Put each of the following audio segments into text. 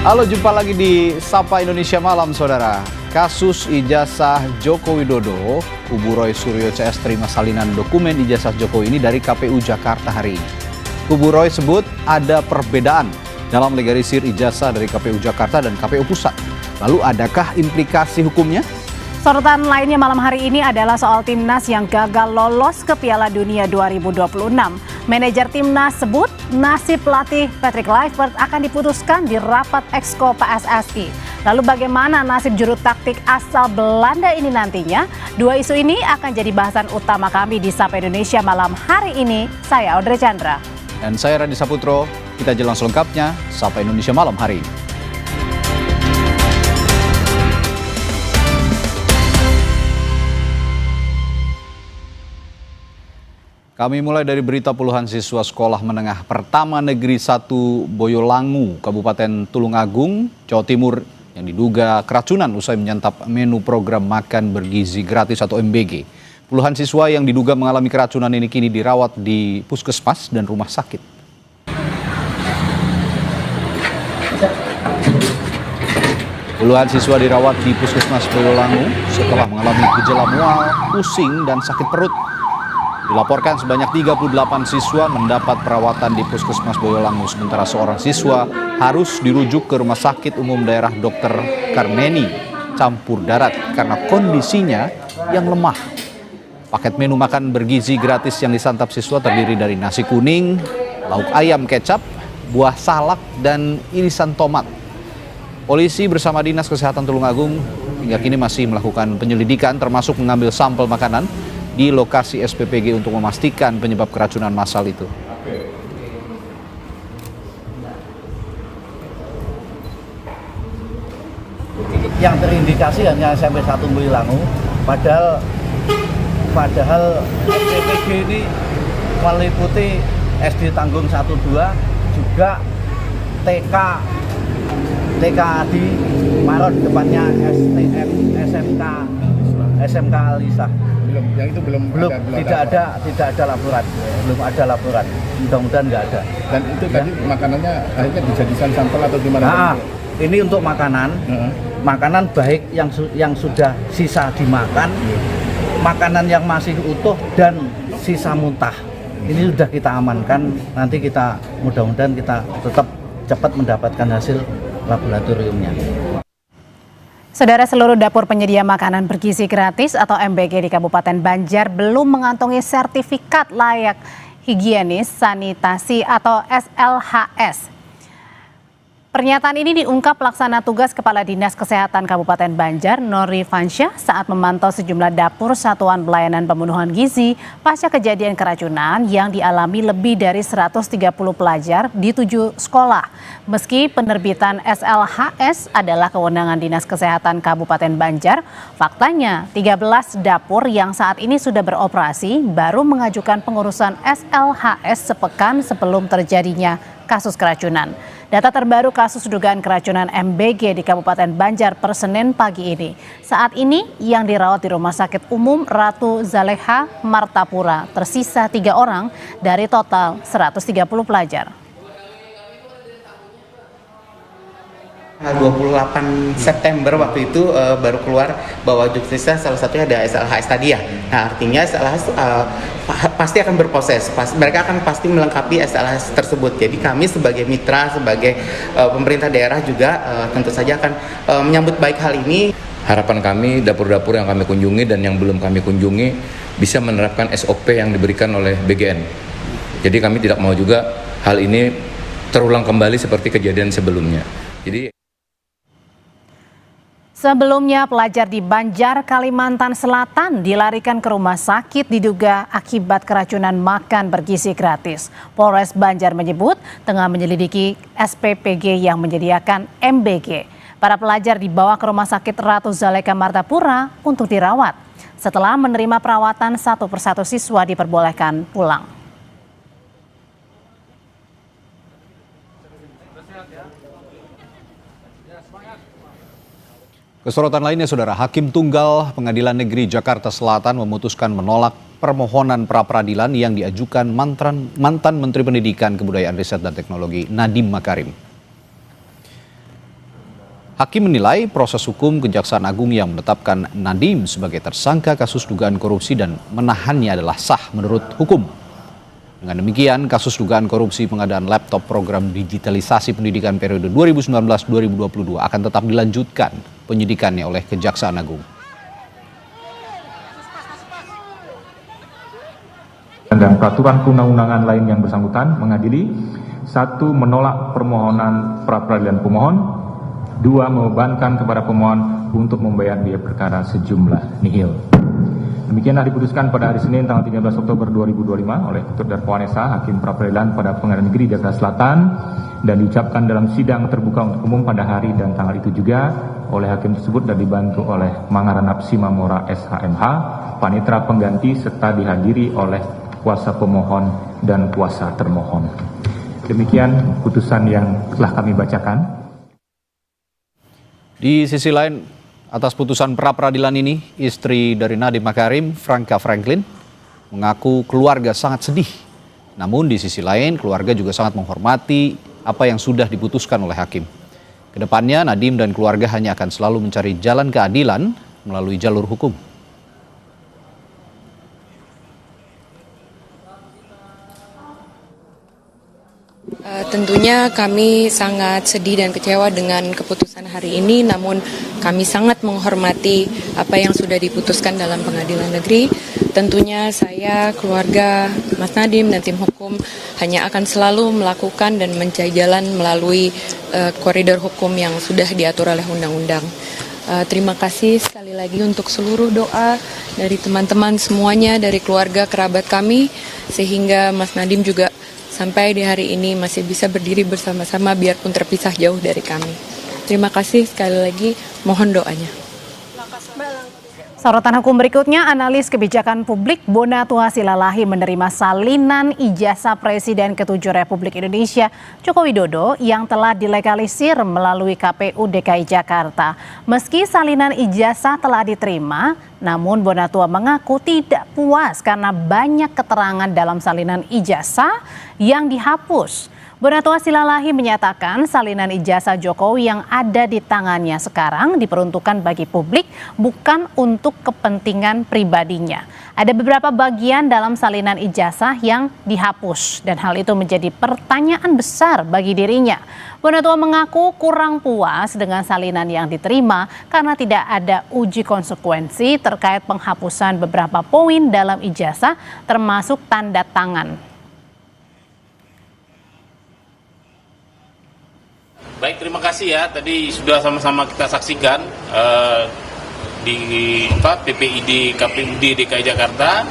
Halo, jumpa lagi di Sapa Indonesia Malam, saudara. Kasus ijazah Joko Widodo, kubu Roy Suryo CS terima salinan dokumen ijazah Jokowi ini dari KPU Jakarta hari ini. Kubu Roy sebut ada perbedaan dalam legalisir ijazah dari KPU Jakarta dan KPU Pusat. Lalu adakah implikasi hukumnya? Sorotan lainnya malam hari ini adalah soal Timnas yang gagal lolos ke Piala Dunia 2026. Manajer Timnas sebut nasib pelatih Patrick Kluivert akan diputuskan di rapat Exco PSSI. Lalu bagaimana nasib juru taktik asal Belanda ini nantinya? Dua isu ini akan jadi bahasan utama kami di Sapa Indonesia malam hari ini. Saya Audrey Chandra. Dan saya Radi Saputro. Kita jelas selengkapnya Sapa Indonesia Malam hari ini. Kami mulai dari berita puluhan siswa sekolah menengah pertama negeri 1 Boyolangu, Kabupaten Tulungagung, Jawa Timur yang diduga keracunan usai menyantap menu program makan bergizi gratis atau MBG. Puluhan siswa yang diduga mengalami keracunan ini kini dirawat di puskesmas dan rumah sakit. Puluhan siswa dirawat di puskesmas Boyolangu setelah mengalami gejala mual, pusing, dan sakit perut. Dilaporkan sebanyak 38 siswa mendapat perawatan di Puskesmas Boyolangu, sementara seorang siswa harus dirujuk ke Rumah Sakit Umum Daerah Dr. Karmeni Campur Darat karena kondisinya yang lemah. Paket menu makan bergizi gratis yang disantap siswa terdiri dari nasi kuning, lauk ayam kecap, buah salak, dan irisan tomat. Polisi bersama Dinas Kesehatan Tulungagung hingga kini masih melakukan penyelidikan termasuk mengambil sampel makanan di lokasi SPPG untuk memastikan penyebab keracunan massal itu. Yang terindikasi hanya SMP 1 Boyolangu, padahal SPPG ini meliputi SD Tanggung 1-2, juga TK di Maron, depannya SMK Alisa. Yang itu belum tidak ada laporan. Mudah-mudahan nggak ada. Dan itu tadi makanannya akhirnya dijadikan sampel atau gimana? Nah, ini untuk makanan. Makanan baik yang sudah sisa dimakan, makanan yang masih utuh dan sisa muntah. Ini sudah kita amankan. Nanti kita mudah-mudahan kita tetap cepat mendapatkan hasil laboratoriumnya. Saudara, seluruh dapur penyedia makanan bergizi gratis atau MBG di Kabupaten Banjar belum mengantongi sertifikat layak higienis sanitasi atau SLHS. Pernyataan ini diungkap pelaksana tugas Kepala Dinas Kesehatan Kabupaten Banjar, Nori Fansyah, saat memantau sejumlah dapur Satuan Pelayanan Pemenuhan Gizi pasca kejadian keracunan yang dialami lebih dari 130 pelajar di 7 sekolah. Meski penerbitan SLHS adalah kewenangan Dinas Kesehatan Kabupaten Banjar, faktanya 13 dapur yang saat ini sudah beroperasi baru mengajukan pengurusan SLHS sepekan sebelum terjadinya kasus keracunan. Data terbaru kasus dugaan keracunan MBG di Kabupaten Banjar per Senin pagi ini. Saat ini yang dirawat di Rumah Sakit Umum Ratu Zaleha Martapura, tersisa 3 orang dari total 130 pelajar. 28 September waktu itu baru keluar bahwa Jogja salah satunya ada SLHS tadi ya. Nah, artinya SLHS pasti akan berproses. Mereka akan pasti melengkapi SLHS tersebut. Jadi kami sebagai mitra, sebagai pemerintah daerah juga tentu saja akan menyambut baik hal ini. Harapan kami dapur-dapur yang kami kunjungi dan yang belum kami kunjungi bisa menerapkan SOP yang diberikan oleh BGN. Jadi kami tidak mau juga hal ini terulang kembali seperti kejadian sebelumnya. Sebelumnya, pelajar di Banjar, Kalimantan Selatan dilarikan ke rumah sakit diduga akibat keracunan makan bergizi gratis. Polres Banjar menyebut tengah menyelidiki SPPG yang menyediakan MBG. Para pelajar dibawa ke Rumah Sakit Ratu Zaleha Martapura untuk dirawat. Setelah menerima perawatan, satu persatu siswa diperbolehkan pulang. Kesorotan lainnya, saudara, Hakim Tunggal Pengadilan Negeri Jakarta Selatan memutuskan menolak permohonan pra-peradilan yang diajukan mantan Menteri Pendidikan, Kebudayaan, Riset, dan Teknologi Nadiem Makarim. Hakim menilai proses hukum Kejaksaan Agung yang menetapkan Nadiem sebagai tersangka kasus dugaan korupsi dan menahannya adalah sah menurut hukum. Dengan demikian, kasus dugaan korupsi pengadaan laptop program digitalisasi pendidikan periode 2019-2022 akan tetap dilanjutkan penyidikannya oleh Kejaksaan Agung. Dan peraturan perundang-undangan lain yang bersangkutan mengadili: 1. Menolak permohonan pra-peradilan pemohon. 2. Membebankan kepada pemohon untuk membayar biaya perkara sejumlah nihil. Demikianlah diputuskan pada hari Senin tanggal 13 Oktober 2025 oleh Ketua Darmawan SH, Hakim Pra-Peradilan pada Pengadilan Negeri Jakarta Selatan, dan diucapkan dalam sidang terbuka untuk umum pada hari dan tanggal itu juga oleh hakim tersebut dan dibantu oleh Mangaranap Simamora SHMH, panitera pengganti, serta dihadiri oleh kuasa pemohon dan kuasa termohon. Demikian putusan yang telah kami bacakan. Di sisi lain, atas putusan pra-peradilan ini, istri dari Nadiem Makarim, Franka Franklin, mengaku keluarga sangat sedih. Namun di sisi lain, keluarga juga sangat menghormati apa yang sudah diputuskan oleh hakim. Kedepannya, Nadiem dan keluarga hanya akan selalu mencari jalan keadilan melalui jalur hukum. Tentunya kami sangat sedih dan kecewa dengan keputusan hari ini, namun kami sangat menghormati apa yang sudah diputuskan dalam pengadilan negeri. Tentunya saya, keluarga Mas Nadiem dan tim hukum hanya akan selalu melakukan dan mencari jalan melalui koridor hukum yang sudah diatur oleh undang-undang. Terima kasih sekali lagi untuk seluruh doa dari teman-teman semuanya, dari keluarga, kerabat kami, sehingga Mas Nadiem juga sampai di hari ini masih bisa berdiri bersama-sama biarpun terpisah jauh dari kami. Terima kasih sekali lagi, mohon doanya. Sorotan hukum berikutnya, analis kebijakan publik Bonatua Silalahi menerima salinan ijazah Presiden ke-7 Republik Indonesia Joko Widodo yang telah dilegalisir melalui KPU DKI Jakarta. Meski salinan ijazah telah diterima, namun Bonatua mengaku tidak puas karena banyak keterangan dalam salinan ijazah yang dihapus. Bonatua Silalahi menyatakan salinan ijazah Jokowi yang ada di tangannya sekarang diperuntukkan bagi publik, bukan untuk kepentingan pribadinya. Ada beberapa bagian dalam salinan ijazah yang dihapus dan hal itu menjadi pertanyaan besar bagi dirinya. Bonatua mengaku kurang puas dengan salinan yang diterima karena tidak ada uji konsekuensi terkait penghapusan beberapa poin dalam ijazah termasuk tanda tangan. Baik, terima kasih ya. Tadi sudah sama-sama kita saksikan di PPID KPUD DKI Jakarta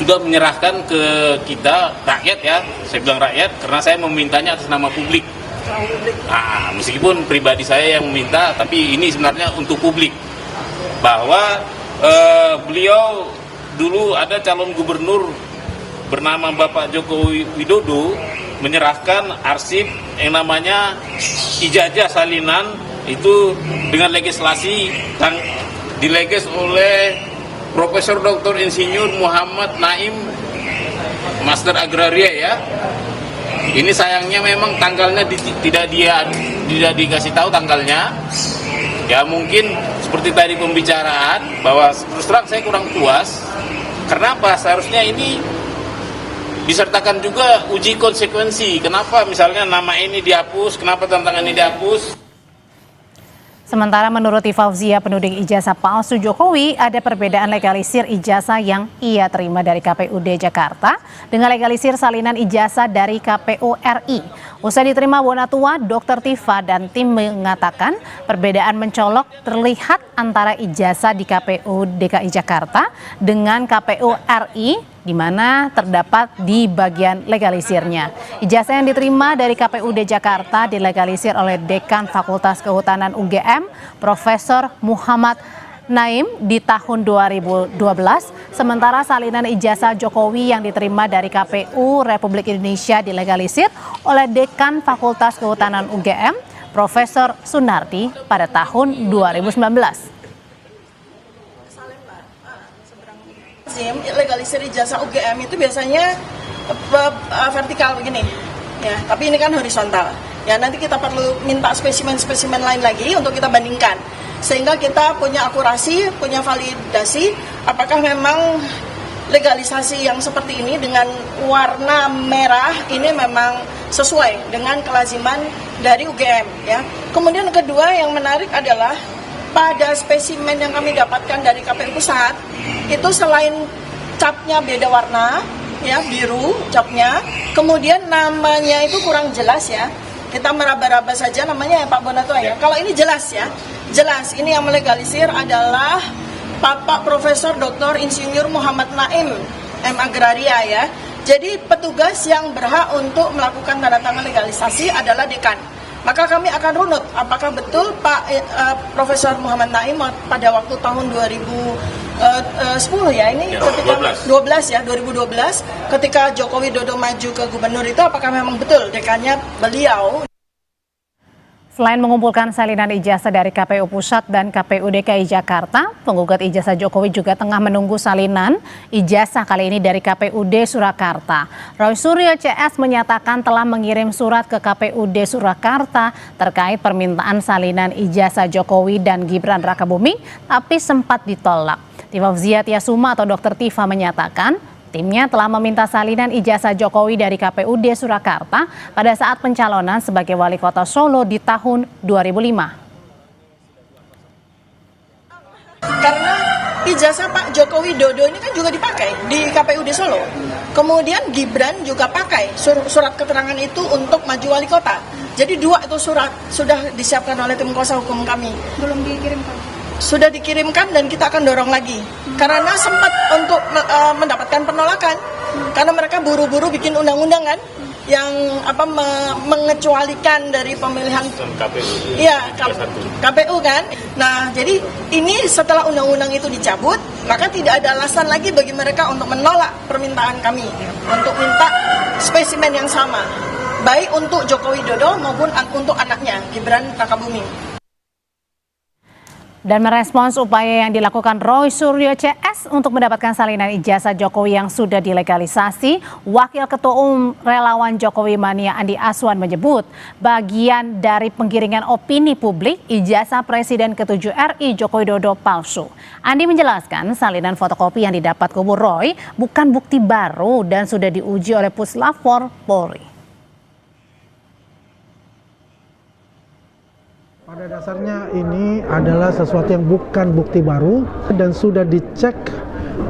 sudah menyerahkan ke kita rakyat ya. Saya bilang rakyat karena saya memintanya atas nama publik. Nah, meskipun pribadi saya yang meminta, tapi ini sebenarnya untuk publik bahwa beliau dulu ada calon gubernur bernama Bapak Joko Widodo menyerahkan arsip yang namanya ijazah salinan itu dengan legislasi dileges oleh Profesor Dr. Insinyur Muhammad Naim, Master Agraria ya. Ini sayangnya memang tanggalnya tidak dikasih tahu tanggalnya. Ya mungkin seperti tadi pembicaraan bahwa terus terang saya kurang puas. Kenapa? Seharusnya ini disertakan juga uji konsekuensi. Kenapa misalnya nama ini dihapus, kenapa tantangan ini dihapus? Sementara menurut Fauzia, penuding ijazah palsu Jokowi, ada perbedaan legalisir ijazah yang ia terima dari KPUD Jakarta dengan legalisir salinan ijazah dari KPU RI. Usai diterima Bonatua, Dr. Tifa dan tim mengatakan perbedaan mencolok terlihat antara ijazah di KPU DKI Jakarta dengan KPU RI, di mana terdapat di bagian legalisirnya. Ijazah yang diterima dari KPUD Jakarta dilegalisir oleh Dekan Fakultas Kehutanan UGM, Profesor Muhammad Naim di tahun 2012, sementara salinan ijazah Jokowi yang diterima dari KPU Republik Indonesia dilegalisir oleh Dekan Fakultas Kehutanan UGM, Profesor Sunardi pada tahun 2019. Legalisir ijazah UGM itu biasanya vertikal begini, ya, tapi ini kan horizontal. Ya, nanti kita perlu minta spesimen-spesimen lain lagi untuk kita bandingkan. Sehingga kita punya akurasi, punya validasi apakah memang legalisasi yang seperti ini dengan warna merah ini memang sesuai dengan kelaziman dari UGM ya. Kemudian kedua yang menarik adalah pada spesimen yang kami dapatkan dari KPU Pusat itu selain capnya beda warna ya, biru capnya, kemudian namanya itu kurang jelas ya. Kita meraba-raba saja namanya ya Pak Bonato ya. Kalau ini jelas ya. Jelas ini yang melegalisir adalah Bapak Profesor Dr. Insinyur Muhammad Naim M. Agraria ya. Jadi petugas yang berhak untuk melakukan tanda tangan legalisasi adalah dekan. Maka kami akan runut apakah betul Pak Profesor Muhammad Naim pada waktu tahun 2010 ya ini ya, ketika 2012 ketika Joko Widodo maju ke gubernur itu apakah memang betul dekannya beliau. Selain mengumpulkan salinan ijazah dari KPU Pusat dan KPU DKI Jakarta, penggugat ijazah Jokowi juga tengah menunggu salinan ijazah kali ini dari KPUD Surakarta. Roy Suryo CS menyatakan telah mengirim surat ke KPUD Surakarta terkait permintaan salinan ijazah Jokowi dan Gibran Rakabuming, tapi sempat ditolak. Tifa Yasuma atau Dr. Tifa menyatakan, timnya telah meminta salinan ijazah Jokowi dari KPUD Surakarta pada saat pencalonan sebagai wali kota Solo di tahun 2005. Karena ijazah Pak Joko Widodo ini kan juga dipakai di KPUD Solo. Kemudian Gibran juga pakai surat keterangan itu untuk maju wali kota. Jadi dua itu surat sudah disiapkan oleh tim kuasa hukum kami. Belum dikirimkan? Sudah dikirimkan dan kita akan dorong lagi. Karena sempat untuk mendapatkan penolakan. Karena mereka buru-buru bikin undang-undang kan yang mengecualikan dari pemilihan KPU. Iya, KPU kan. Nah, jadi ini setelah undang-undang itu dicabut, maka tidak ada alasan lagi bagi mereka untuk menolak permintaan kami untuk minta spesimen yang sama, baik untuk Joko Widodo maupun untuk anaknya Gibran Rakabuming. Dan merespons upaya yang dilakukan Roy Suryo CS untuk mendapatkan salinan ijazah Jokowi yang sudah dilegalisasi, Wakil Ketua Umum Relawan Jokowi Mania Andi Aswan menyebut bagian dari penggiringan opini publik ijazah Presiden ke-7 RI Joko Widodo palsu. Andi menjelaskan salinan fotokopi yang didapat kubu Roy bukan bukti baru dan sudah diuji oleh Puslapfor Polri. Pada dasarnya ini adalah sesuatu yang bukan bukti baru dan sudah dicek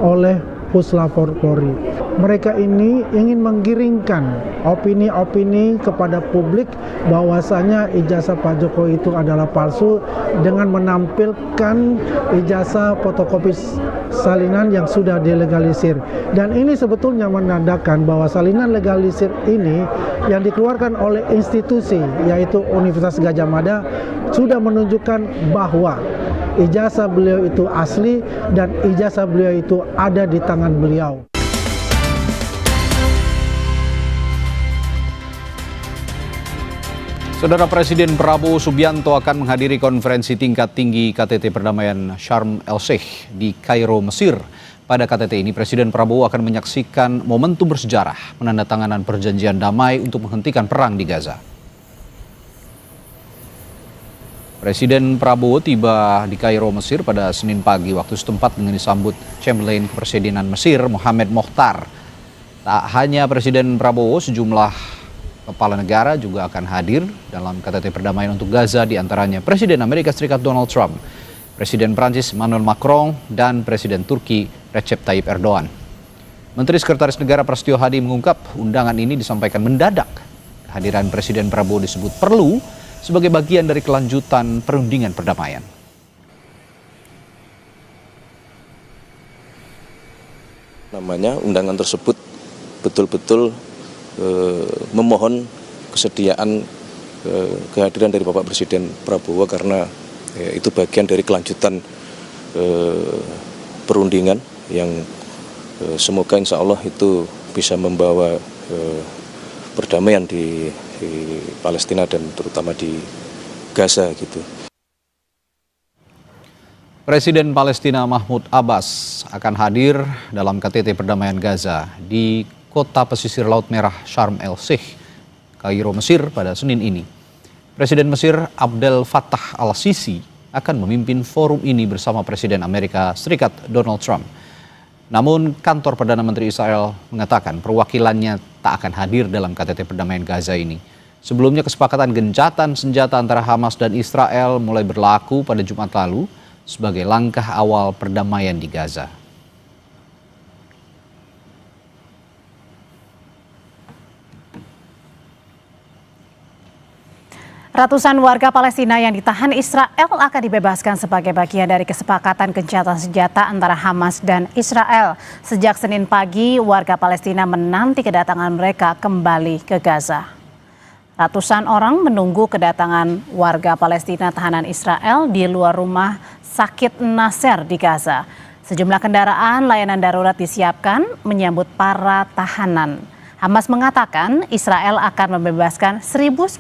oleh Puslapfor Polri. Mereka ini ingin menggiringkan opini-opini kepada publik bahwasanya ijazah Pak Jokowi itu adalah palsu dengan menampilkan ijazah fotokopi salinan yang sudah dilegalisir. Dan ini sebetulnya menandakan bahwa salinan legalisir ini yang dikeluarkan oleh institusi yaitu Universitas Gadjah Mada sudah menunjukkan bahwa ijazah beliau itu asli dan ijazah beliau itu ada di tangan beliau. Saudara Presiden Prabowo Subianto akan menghadiri konferensi tingkat tinggi KTT Perdamaian Sharm el-Sheikh di Kairo, Mesir. Pada KTT ini, Presiden Prabowo akan menyaksikan momentum bersejarah penandatanganan perjanjian damai untuk menghentikan perang di Gaza. Presiden Prabowo tiba di Kairo, Mesir pada Senin pagi waktu setempat dengan disambut Chamberlain Kepresidenan Mesir, Mohamed Mokhtar. Tak hanya Presiden Prabowo, sejumlah kepala negara juga akan hadir dalam KTT Perdamaian untuk Gaza, diantaranya Presiden Amerika Serikat Donald Trump, Presiden Prancis Emmanuel Macron, dan Presiden Turki Recep Tayyip Erdogan. Menteri Sekretaris Negara Prasetyo Hadi mengungkap undangan ini disampaikan mendadak. Kehadiran Presiden Prabowo disebut perlu sebagai bagian dari kelanjutan perundingan perdamaian. Undangan tersebut betul-betul memohon kesediaan kehadiran dari Bapak Presiden Prabowo karena itu bagian dari kelanjutan perundingan yang semoga insya Allah itu bisa membawa perdamaian di Palestina dan terutama di Gaza gitu. Presiden Palestina Mahmud Abbas akan hadir dalam KTT Perdamaian Gaza di kota pesisir Laut Merah Sharm el-Sheikh, Kairo, Mesir pada Senin ini. Presiden Mesir Abdel Fattah al-Sisi akan memimpin forum ini bersama Presiden Amerika Serikat Donald Trump. Namun kantor Perdana Menteri Israel mengatakan perwakilannya tak akan hadir dalam KTT perdamaian Gaza ini. Sebelumnya kesepakatan gencatan senjata antara Hamas dan Israel mulai berlaku pada Jumat lalu sebagai langkah awal perdamaian di Gaza. Ratusan warga Palestina yang ditahan Israel akan dibebaskan sebagai bagian dari kesepakatan gencatan senjata antara Hamas dan Israel. Sejak Senin pagi, warga Palestina menanti kedatangan mereka kembali ke Gaza. Ratusan orang menunggu kedatangan warga Palestina tahanan Israel di luar rumah sakit Nasser di Gaza. Sejumlah kendaraan layanan darurat disiapkan menyambut para tahanan. Hamas mengatakan Israel akan membebaskan 1.900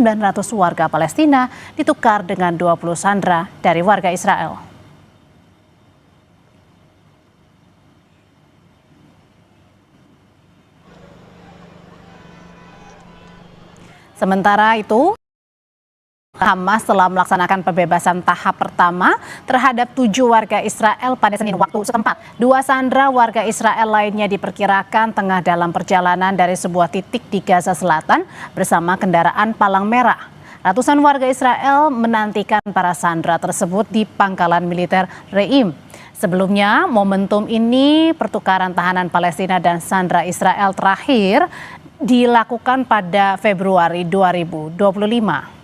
warga Palestina ditukar dengan 20 sandera dari warga Israel. Sementara itu, Hamas telah melaksanakan pembebasan tahap pertama terhadap 7 warga Israel pada Senin waktu setempat. 2 sandera warga Israel lainnya diperkirakan tengah dalam perjalanan dari sebuah titik di Gaza Selatan bersama kendaraan palang merah. Ratusan warga Israel menantikan para sandera tersebut di pangkalan militer Reim. Sebelumnya, momentum ini pertukaran tahanan Palestina dan sandera Israel terakhir dilakukan pada Februari 2025.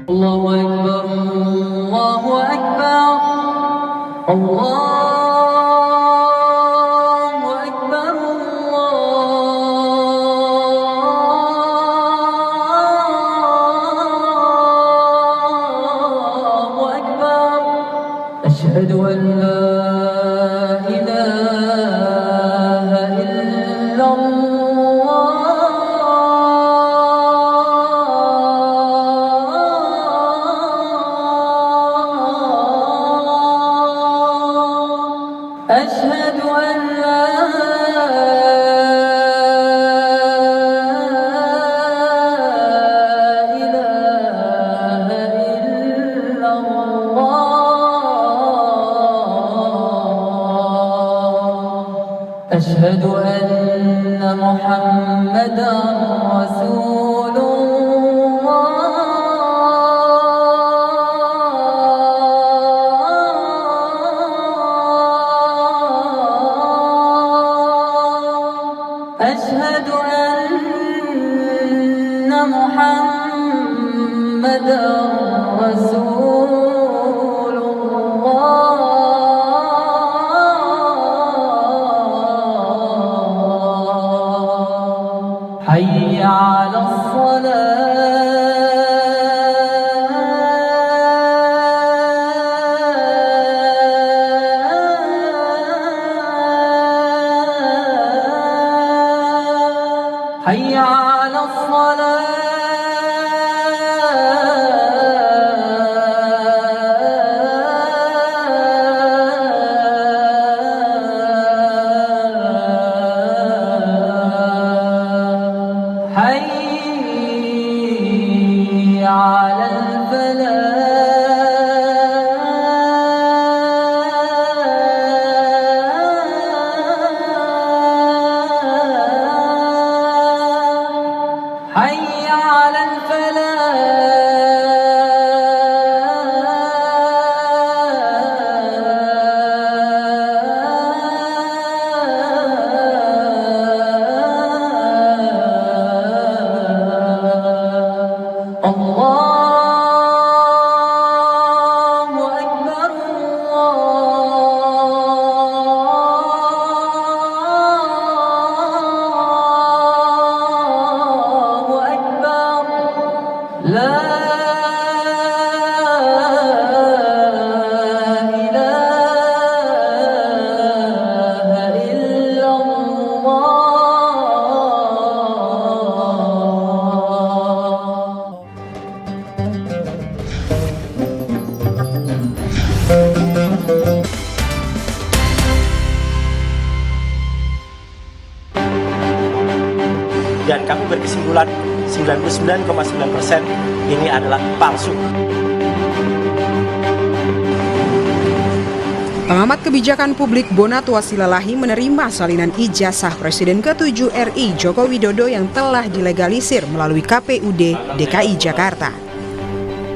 Allahu Akbar, Allahu Akbar, Allahu Akbar, Allahu Akbar. Asyhadu an la ilaha illallah. أشهد أن لا إله إلا الله أشهد أن محمدا رسول أشهد أن محمدا رسول الله حي على الصلاة حي على الصلاة حي على الفلاح حي berkesimpulan 99,9% ini adalah palsu. Pengamat kebijakan publik Bonatua Silalahi menerima salinan ijazah Presiden ke-7 RI Joko Widodo yang telah dilegalisir melalui KPUD DKI Jakarta.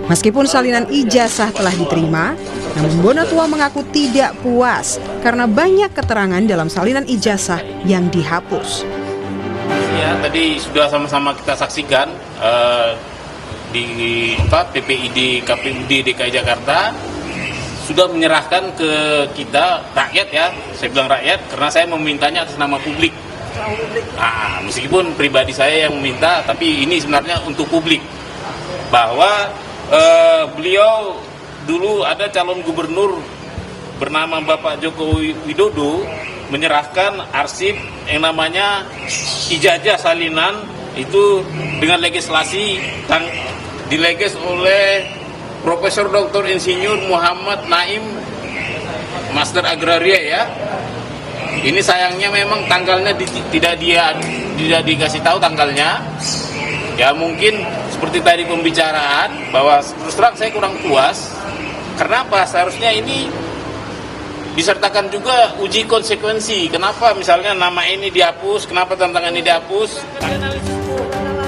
Meskipun salinan ijazah telah diterima, namun Bonatua mengaku tidak puas karena banyak keterangan dalam salinan ijazah yang dihapus. Ya, tadi sudah sama-sama kita saksikan di PPID KPUD DKI Jakarta sudah menyerahkan ke kita rakyat, ya, saya bilang rakyat karena saya memintanya atas nama publik. Meskipun pribadi saya yang meminta, tapi ini sebenarnya untuk publik, bahwa beliau dulu ada calon gubernur bernama Bapak Joko Widodo menyerahkan arsip yang namanya ijazah salinan itu dengan legislasi dileges oleh Profesor Dr. Insinyur Muhammad Naim, Master Agraria, ya. Ini sayangnya memang tanggalnya tidak dikasih tahu tanggalnya. Ya mungkin seperti tadi pembicaraan bahwa terus terang saya kurang puas. Kenapa? Seharusnya ini disertakan juga uji konsekuensi. Kenapa misalnya nama ini dihapus, kenapa tantangan ini dihapus?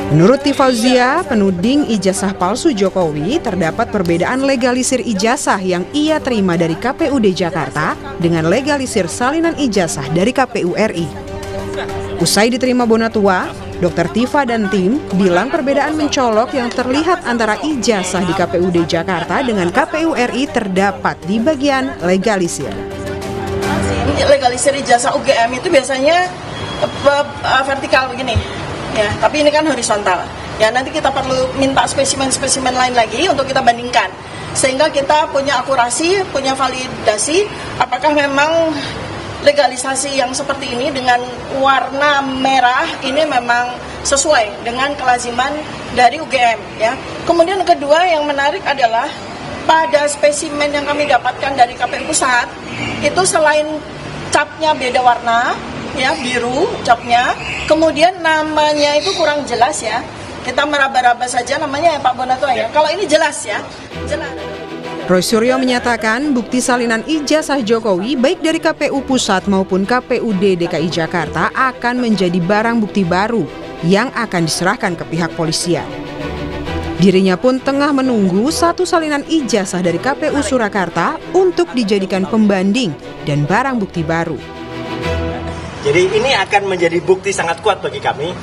Menurut Tifauzia, penuding ijazah palsu Jokowi, terdapat perbedaan legalisir ijazah yang ia terima dari KPUD Jakarta dengan legalisir salinan ijazah dari KPU RI. Usai diterima Bonatua, Dr. Tifa dan tim bilang perbedaan mencolok yang terlihat antara ijazah di KPUD Jakarta dengan KPU RI terdapat di bagian legalisir. Legalisir ijazah UGM itu biasanya vertikal begini. Ya, tapi ini kan horizontal. Ya, nanti kita perlu minta spesimen-spesimen lain lagi untuk kita bandingkan. Sehingga kita punya akurasi, punya validasi apakah memang legalisasi yang seperti ini dengan warna merah ini memang sesuai dengan kelaziman dari UGM, ya. Kemudian kedua yang menarik adalah pada spesimen yang kami dapatkan dari KPU Pusat itu selain capnya beda warna, ya, biru capnya, kemudian namanya itu kurang jelas, ya. Kita meraba-raba saja namanya ya Pak Bonatua, ya. Kalau ini jelas, ya, jelas. Roy Suryo menyatakan bukti salinan ijazah Jokowi baik dari KPU Pusat maupun KPUD DKI Jakarta akan menjadi barang bukti baru yang akan diserahkan ke pihak polisian. Dirinya pun tengah menunggu satu salinan ijazah dari KPU Surakarta untuk dijadikan pembanding dan barang bukti baru. Jadi ini akan menjadi bukti sangat kuat bagi kami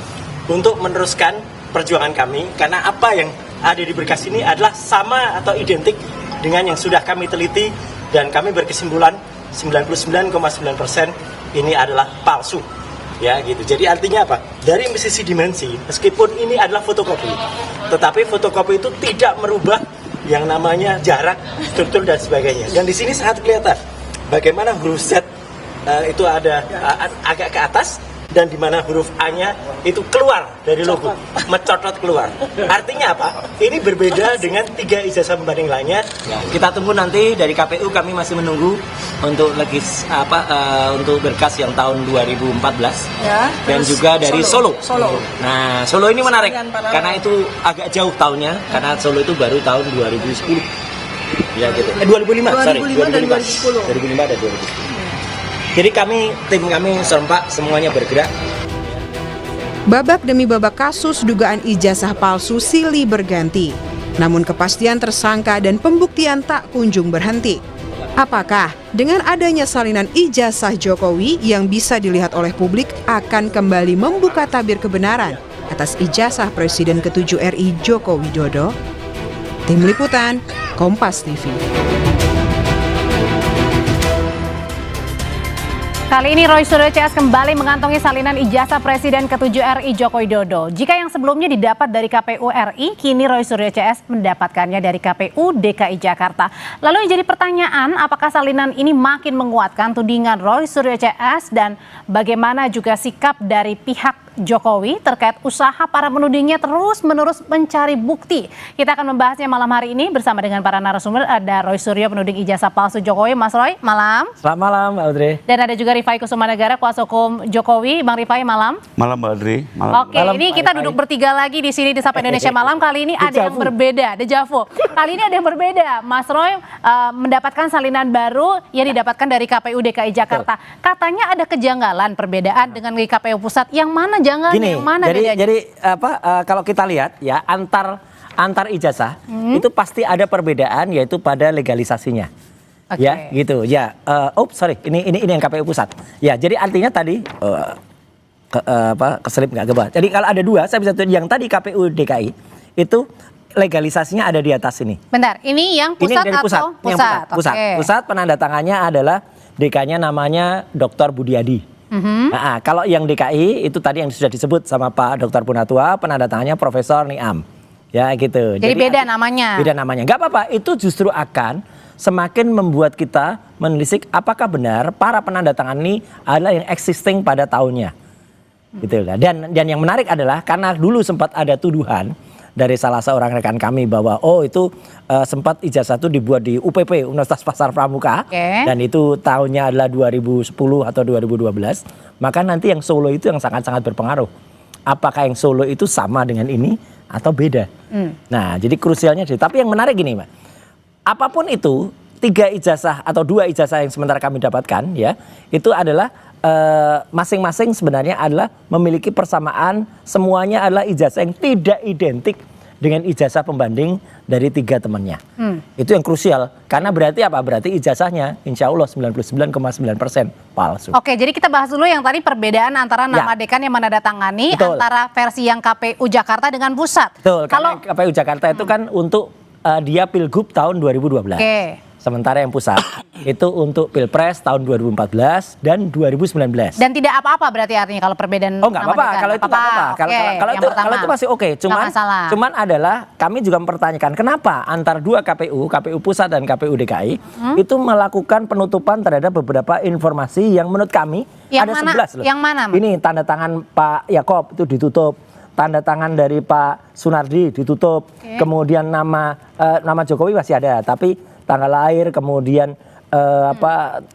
untuk meneruskan perjuangan kami, karena apa yang ada di berkas ini adalah sama atau identik dengan yang sudah kami teliti dan kami berkesimpulan 99,9% ini adalah palsu. Ya gitu. Jadi artinya apa? Dari sisi dimensi, meskipun ini adalah fotokopi, tetapi fotokopi itu tidak merubah yang namanya jarak, struktur dan sebagainya. Dan di sini sangat kelihatan bagaimana huruf Z itu ada agak ke atas dan di mana huruf A-nya itu keluar dari logo, mencotot keluar. Artinya apa? Ini berbeda dengan 3 ijazah pembanding lainnya. Ya, kita tunggu nanti dari KPU, kami masih menunggu untuk untuk berkas yang tahun 2014 ya, dan juga dari Solo. Nah, Solo ini menarik karena itu agak jauh tahunnya, karena Solo itu baru tahun 2010. Ya gitu. 2005 dan 2010. Jadi tim kami serempak semuanya bergerak. Babak demi babak kasus dugaan ijazah palsu silih berganti. Namun kepastian tersangka dan pembuktian tak kunjung berhenti. Apakah dengan adanya salinan ijazah Jokowi yang bisa dilihat oleh publik akan kembali membuka tabir kebenaran atas ijazah Presiden ke-7 RI Joko Widodo? Tim Liputan, Kompas TV. Kali ini Roy Suryo CS kembali mengantongi salinan ijazah Presiden ke-7 RI Joko Widodo. Jika yang sebelumnya didapat dari KPU RI, kini Roy Suryo CS mendapatkannya dari KPU DKI Jakarta. Lalu yang jadi pertanyaan, apakah salinan ini makin menguatkan tudingan Roy Suryo CS dan bagaimana juga sikap dari pihak Jokowi terkait usaha para penudingnya terus-menerus mencari bukti. Kita akan membahasnya malam hari ini bersama dengan para narasumber. Ada Roy Suryo, penuding ijazah palsu Jokowi. Mas Roy, malam. Selamat malam, Mbak Audrey. Dan ada juga Rifai Kusumanegara, kuasa hukum Jokowi. Bang Rifai, malam. Malam, Mbak Audrey. Oke, ini kita duduk bertiga lagi di sini di Sapa Indonesia Malam. Kali ini ada yang berbeda, dejavu. Kali ini ada yang berbeda. Mas Roy mendapatkan salinan baru yang didapatkan dari KPU DKI Jakarta. Katanya ada kejanggalan perbedaan dengan KPU pusat. Yang mana jangan, yang mana bedanya? Jadi kalau kita lihat ya antar ijazah itu pasti ada perbedaan, yaitu pada legalisasinya. Ya, gitu. Ya. Ini yang KPU pusat. Ya, jadi artinya tadi keselip nggak gebah. Jadi kalau ada dua, saya bisa tunjuk yang tadi KPU DKI itu legalisasinya ada di atas ini. Bentar, ini yang pusat dari pusat, atau pusat? Pusat penandatangannya adalah DK-nya namanya Dr. Budiadi. Nah, kalau yang DKI itu tadi yang sudah disebut sama Pak Dr. Punatua, penandatangannya Profesor Niam. Ya gitu. Jadi beda namanya. Beda namanya. Nggak apa-apa, itu justru akan semakin membuat kita menelisik apakah benar para penandatangan ini adalah yang existing pada tahunnya. Gitu. Dan yang menarik adalah karena dulu sempat ada tuduhan dari salah seorang rekan kami bahwa itu sempat ijazah itu dibuat di UPP, Universitas Pasar Pramuka, dan itu tahunnya adalah 2010 atau 2012, maka nanti yang Solo itu yang sangat-sangat berpengaruh. Apakah yang Solo itu sama dengan ini atau beda? Nah, jadi krusialnya tapi yang menarik gini, Mbak. Apapun itu, 3 ijazah atau 2 ijazah yang sementara kami dapatkan ya, itu adalah masing-masing sebenarnya adalah memiliki persamaan, semuanya adalah ijazah yang tidak identik dengan ijazah pembanding dari 3 temannya. Itu yang krusial, karena berarti apa? Berarti ijazahnya insya Allah 99,9% palsu. Oke, jadi kita bahas dulu yang tadi perbedaan antara nama dekan yang menandatangani antara versi yang KPU Jakarta dengan pusat. Betul, karena KPU Jakarta itu kan untuk dia Pilgub tahun 2012. Sementara yang pusat itu untuk Pilpres tahun 2014 dan 2019. Dan tidak apa-apa berarti artinya kalau perbedaan nggak apa-apa, kalau itu nggak apa-apa. Kalau itu masih oke. Cuman adalah kami juga mempertanyakan kenapa antara 2 KPU pusat dan KPU DKI itu melakukan penutupan terhadap beberapa informasi yang menurut kami ada 11 loh. Yang mana? Ini tanda tangan Pak Yakob itu ditutup. Tanda tangan dari Pak Sunardi ditutup. Kemudian nama Jokowi masih ada, tapi tanggal lahir, kemudian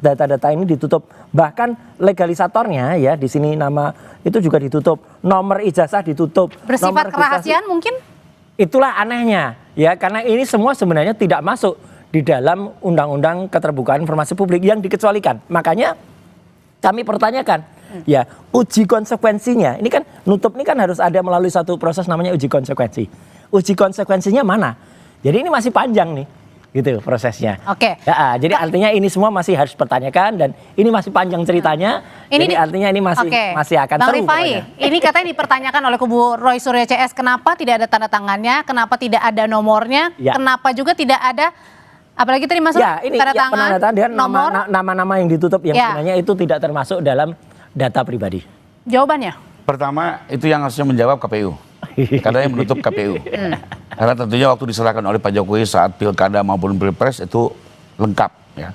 data-data ini ditutup. Bahkan legalisatornya ya di sini nama itu juga ditutup. Nomor ijazah ditutup. Bersifat kerahasiaan mungkin? Itulah anehnya ya, karena ini semua sebenarnya tidak masuk di dalam Undang-Undang Keterbukaan Informasi Publik yang dikecualikan. Makanya kami pertanyakan ya, uji konsekuensinya. Ini kan nutup ini kan harus ada melalui satu proses namanya uji konsekuensi. Uji konsekuensinya mana? Jadi ini masih panjang nih. Gitu prosesnya. Ya, jadi artinya ini semua masih harus dipertanyakan dan ini masih panjang ceritanya. Jadi artinya ini masih akan seru. Bang Rifai, ini katanya dipertanyakan oleh kubu Roy Suryo CS, kenapa tidak ada tanda tangannya, kenapa tidak ada nomornya, kenapa juga tidak ada, apalagi tadi Mas, tanda tangan, dia nama-nama yang ditutup yang sebenarnya itu tidak termasuk dalam data pribadi. Jawabannya? Pertama, itu yang harusnya menjawab KPU. Karena yang menutup KPU. Karena tentunya waktu diserahkan oleh Pak Jokowi saat pilkada maupun pilpres itu lengkap ya.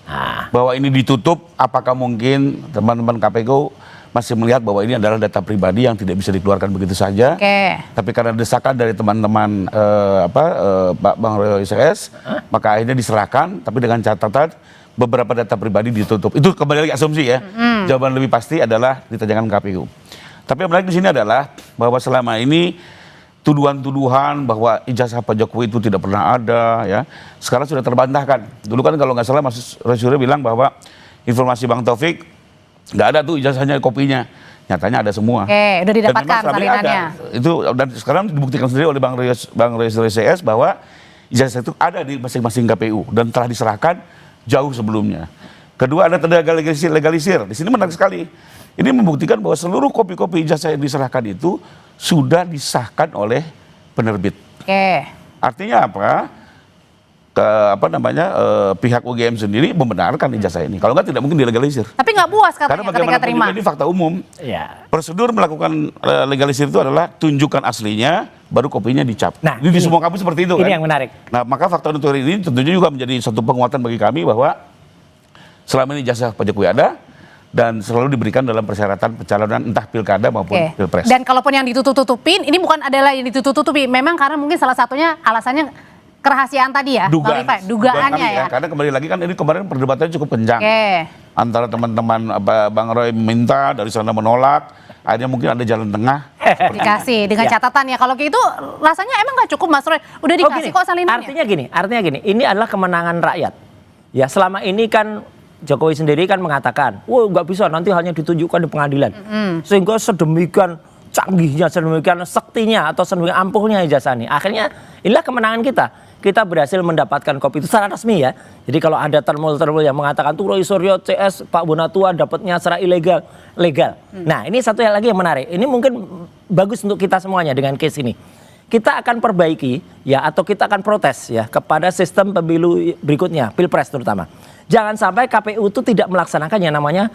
Bahwa ini ditutup, apakah mungkin teman-teman KPU masih melihat bahwa ini adalah data pribadi yang tidak bisa dikeluarkan begitu saja. Tapi karena desakan dari teman-teman Pak Bang Roy CS, maka akhirnya diserahkan, tapi dengan catatan beberapa data pribadi ditutup. Itu kembali lagi asumsi ya. Jawaban lebih pasti adalah ditanyakan KPU. Tapi yang menarik di sini adalah bahwa selama ini tuduhan-tuduhan bahwa ijazah Pak Jokowi itu tidak pernah ada ya, sekarang sudah terbantahkan. Dulu kan kalau nggak salah Mas Roy Suryo bilang bahwa informasi Bang Taufik nggak ada tuh ijazahnya, kopinya. Nyatanya ada semua. Udah didapatkan salinannya. Itu dan sekarang dibuktikan sendiri oleh Bang Roy Suryo CS bahwa ijazah itu ada di masing-masing KPU dan telah diserahkan jauh sebelumnya. Kedua, ada tanda legalisir. Di sini menarik sekali. Ini membuktikan bahwa seluruh kopi-kopi ijazah yang diserahkan itu sudah disahkan oleh penerbit. Artinya apa? Pihak UGM sendiri membenarkan ijazah ini. Kalau nggak tidak mungkin dilegalisir. Tapi nggak puas katanya. Karena bagaimanapun juga ini fakta umum. Prosedur melakukan legalisir itu adalah tunjukkan aslinya, baru kopinya dicap. Nah, di semua kampus seperti itu. Ini yang menarik. Nah, maka fakta notori ini tentunya juga menjadi satu penguatan bagi kami bahwa selama ini ijazah Pak Jokowi ada dan selalu diberikan dalam persyaratan pencalonan entah pilkada maupun pilpres. Dan kalaupun yang ditutup-tutupin, ini bukan adalah yang ditutup-tutupi, memang karena mungkin salah satunya alasannya kerahasiaan tadi ya, dugaannya ya. Karena kembali lagi kan ini kemarin perdebatannya cukup panjang. Antara teman-teman Bang Roy minta, dari sana menolak, akhirnya mungkin ada jalan tengah. Dikasih dengan catatan ya, kalau gitu rasanya emang nggak cukup Mas Roy, udah dikasih kok salinannya. Artinya gini, ini adalah kemenangan rakyat. Ya selama ini kan Jokowi sendiri kan mengatakan, wah nggak bisa, nanti hanya ditunjukkan di pengadilan. Sehingga sedemikian canggihnya, sedemikian sektinya atau sedemikian ampuhnya ijazah ini. Akhirnya inilah kemenangan kita. Kita berhasil mendapatkan kopi itu secara resmi ya. Jadi kalau ada termul-termul yang mengatakan tuh Roy Suryo CS Pak Bonatua dapatnya secara ilegal, legal. Nah ini satu lagi yang menarik. Ini mungkin bagus untuk kita semuanya dengan case ini. Kita akan perbaiki ya, atau kita akan protes ya kepada sistem pemilu berikutnya, Pilpres terutama. Jangan sampai KPU itu tidak melaksanakan yang namanya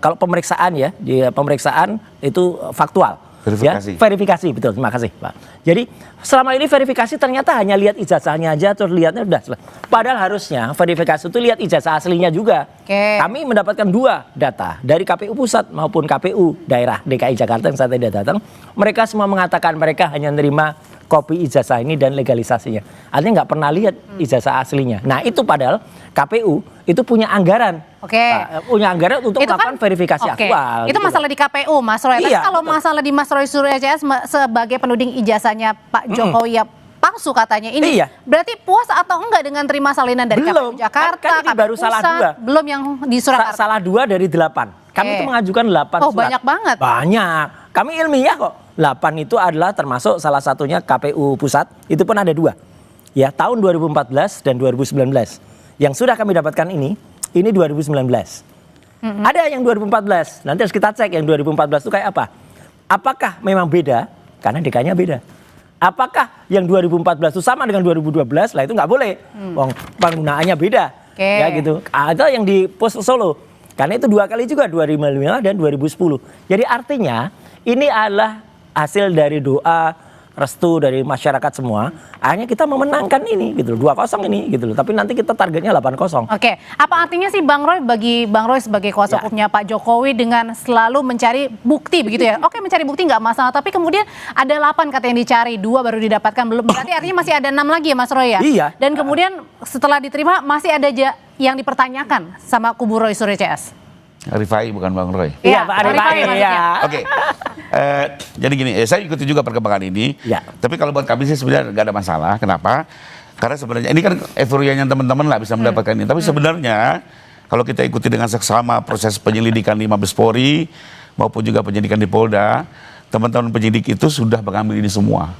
kalau pemeriksaan ya, pemeriksaan itu faktual. Verifikasi. Ya, verifikasi, betul. Terima kasih, Pak. Jadi selama ini verifikasi ternyata hanya lihat ijazahnya aja, terus lihatnya udah. Padahal harusnya verifikasi itu lihat ijazah aslinya juga. Kami mendapatkan 2 data dari KPU pusat maupun KPU daerah DKI Jakarta yang saat ini datang. Mereka semua mengatakan mereka hanya menerima kopi ijazah ini dan legalisasinya. Artinya nggak pernah lihat ijazah aslinya. Nah itu padahal KPU itu punya anggaran. Punya anggaran untuk melakukan verifikasi aktual. Itu masalah di KPU Mas Roy. Tapi kalau masalah di Mas Roy Suryo CS sebagai penuding ijazahnya Pak Jokowi ya palsu katanya ini. Berarti puas atau enggak dengan terima salinan dari KPU Jakarta, kan baru pusat, salah 2. belum yang di Surakarta. Salah 2 dari 8. Kami itu mengajukan 8 surat. Banyak banget. Banyak. Kami ilmiah kok. 8 itu adalah termasuk salah satunya KPU pusat. Itu pun ada 2. Ya, tahun 2014 dan 2019. Yang sudah kami dapatkan ini 2019. Ada yang 2014. Nanti harus kita cek yang 2014 itu kayak apa. Apakah memang beda? Karena DK-nya beda. Apakah yang 2014 itu sama dengan 2012? Lah itu nggak boleh. Penggunaannya beda. Ya gitu. Ada yang di pos Solo. Karena itu 2 kali juga 2015 dan 2010. Jadi artinya ini adalah hasil dari doa, restu dari masyarakat semua. Akhirnya kita memenangkan ini gitu loh, 2-0 ini gitu loh. Tapi nanti kita targetnya 8-0. Apa artinya sih Bang Roy, bagi Bang Roy sebagai kuasa hukumnya Pak Jokowi dengan selalu mencari bukti begitu ya? Mencari bukti nggak masalah, tapi kemudian ada 8 kata yang dicari, 2 baru didapatkan, belum. Berarti artinya masih ada 6 lagi ya Mas Roy ya? Iya. Dan kemudian setelah diterima masih ada yang dipertanyakan sama kubu Roy Suryo CS. Rifai bukan Bang Roy. Iya, Pak Rifai. Oke. Jadi gini, saya ikuti juga perkembangan ini. Tapi kalau buat kami sih sebenarnya nggak ada masalah. Kenapa? Karena sebenarnya ini kan euforianya teman-teman lah bisa mendapatkan ini. Tapi sebenarnya kalau kita ikuti dengan seksama proses penyelidikan di Mabes Polri maupun juga penyidikan di Polda, teman-teman penyidik itu sudah mengambil ini semua.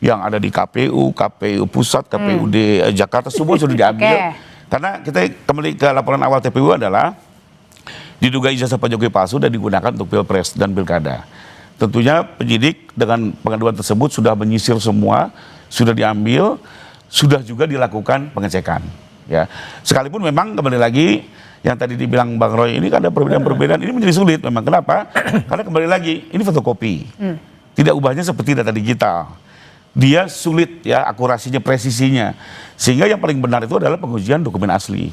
Yang ada di KPU, KPU pusat, KPU di Jakarta, semua sudah diambil. Karena kita kembali ke laporan awal TPU adalah diduga ijazah Pak Jokowi palsu dan digunakan untuk Pilpres dan Pilkada. Tentunya penyidik dengan pengaduan tersebut sudah menyisir semua, sudah diambil, sudah juga dilakukan pengecekan. Ya, sekalipun memang kembali lagi yang tadi dibilang Bang Roy ini kan ada perbedaan-perbedaan, ini menjadi sulit memang. Kenapa? Karena kembali lagi ini fotokopi, tidak ubahnya seperti data digital. Dia sulit ya akurasinya, presisinya, sehingga yang paling benar itu adalah pengujian dokumen asli.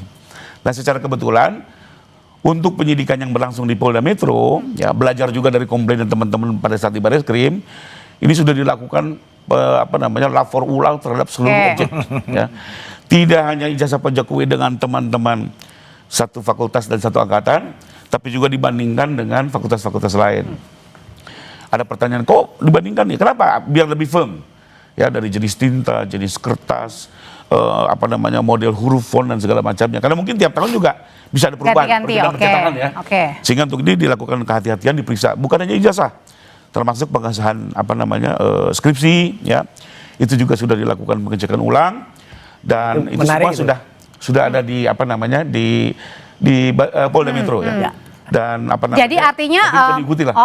Nah secara kebetulan untuk penyidikan yang berlangsung di Polda Metro, ya belajar juga dari komplain dan teman-teman pada saat di Barreskrim, ini sudah dilakukan lapor ulang terhadap seluruh objek. Ya. Tidak hanya ijazah Pak Jokowi dengan teman-teman satu fakultas dan satu angkatan, tapi juga dibandingkan dengan fakultas-fakultas lain. Ada pertanyaan, kok dibandingkan nih? Kenapa? Biar lebih firm. Ya dari jenis tinta, jenis kertas, model huruf, font dan segala macamnya. Karena mungkin tiap tahun juga bisa ada perubahan pencetakan ya. Sehingga untuk ini dilakukan kehati-hatian, diperiksa. Bukan hanya ijazah, termasuk pengesahan skripsi, ya itu juga sudah dilakukan pengecekan ulang dan itu semua sudah ada di Polda Metro ya. Dan jadi artinya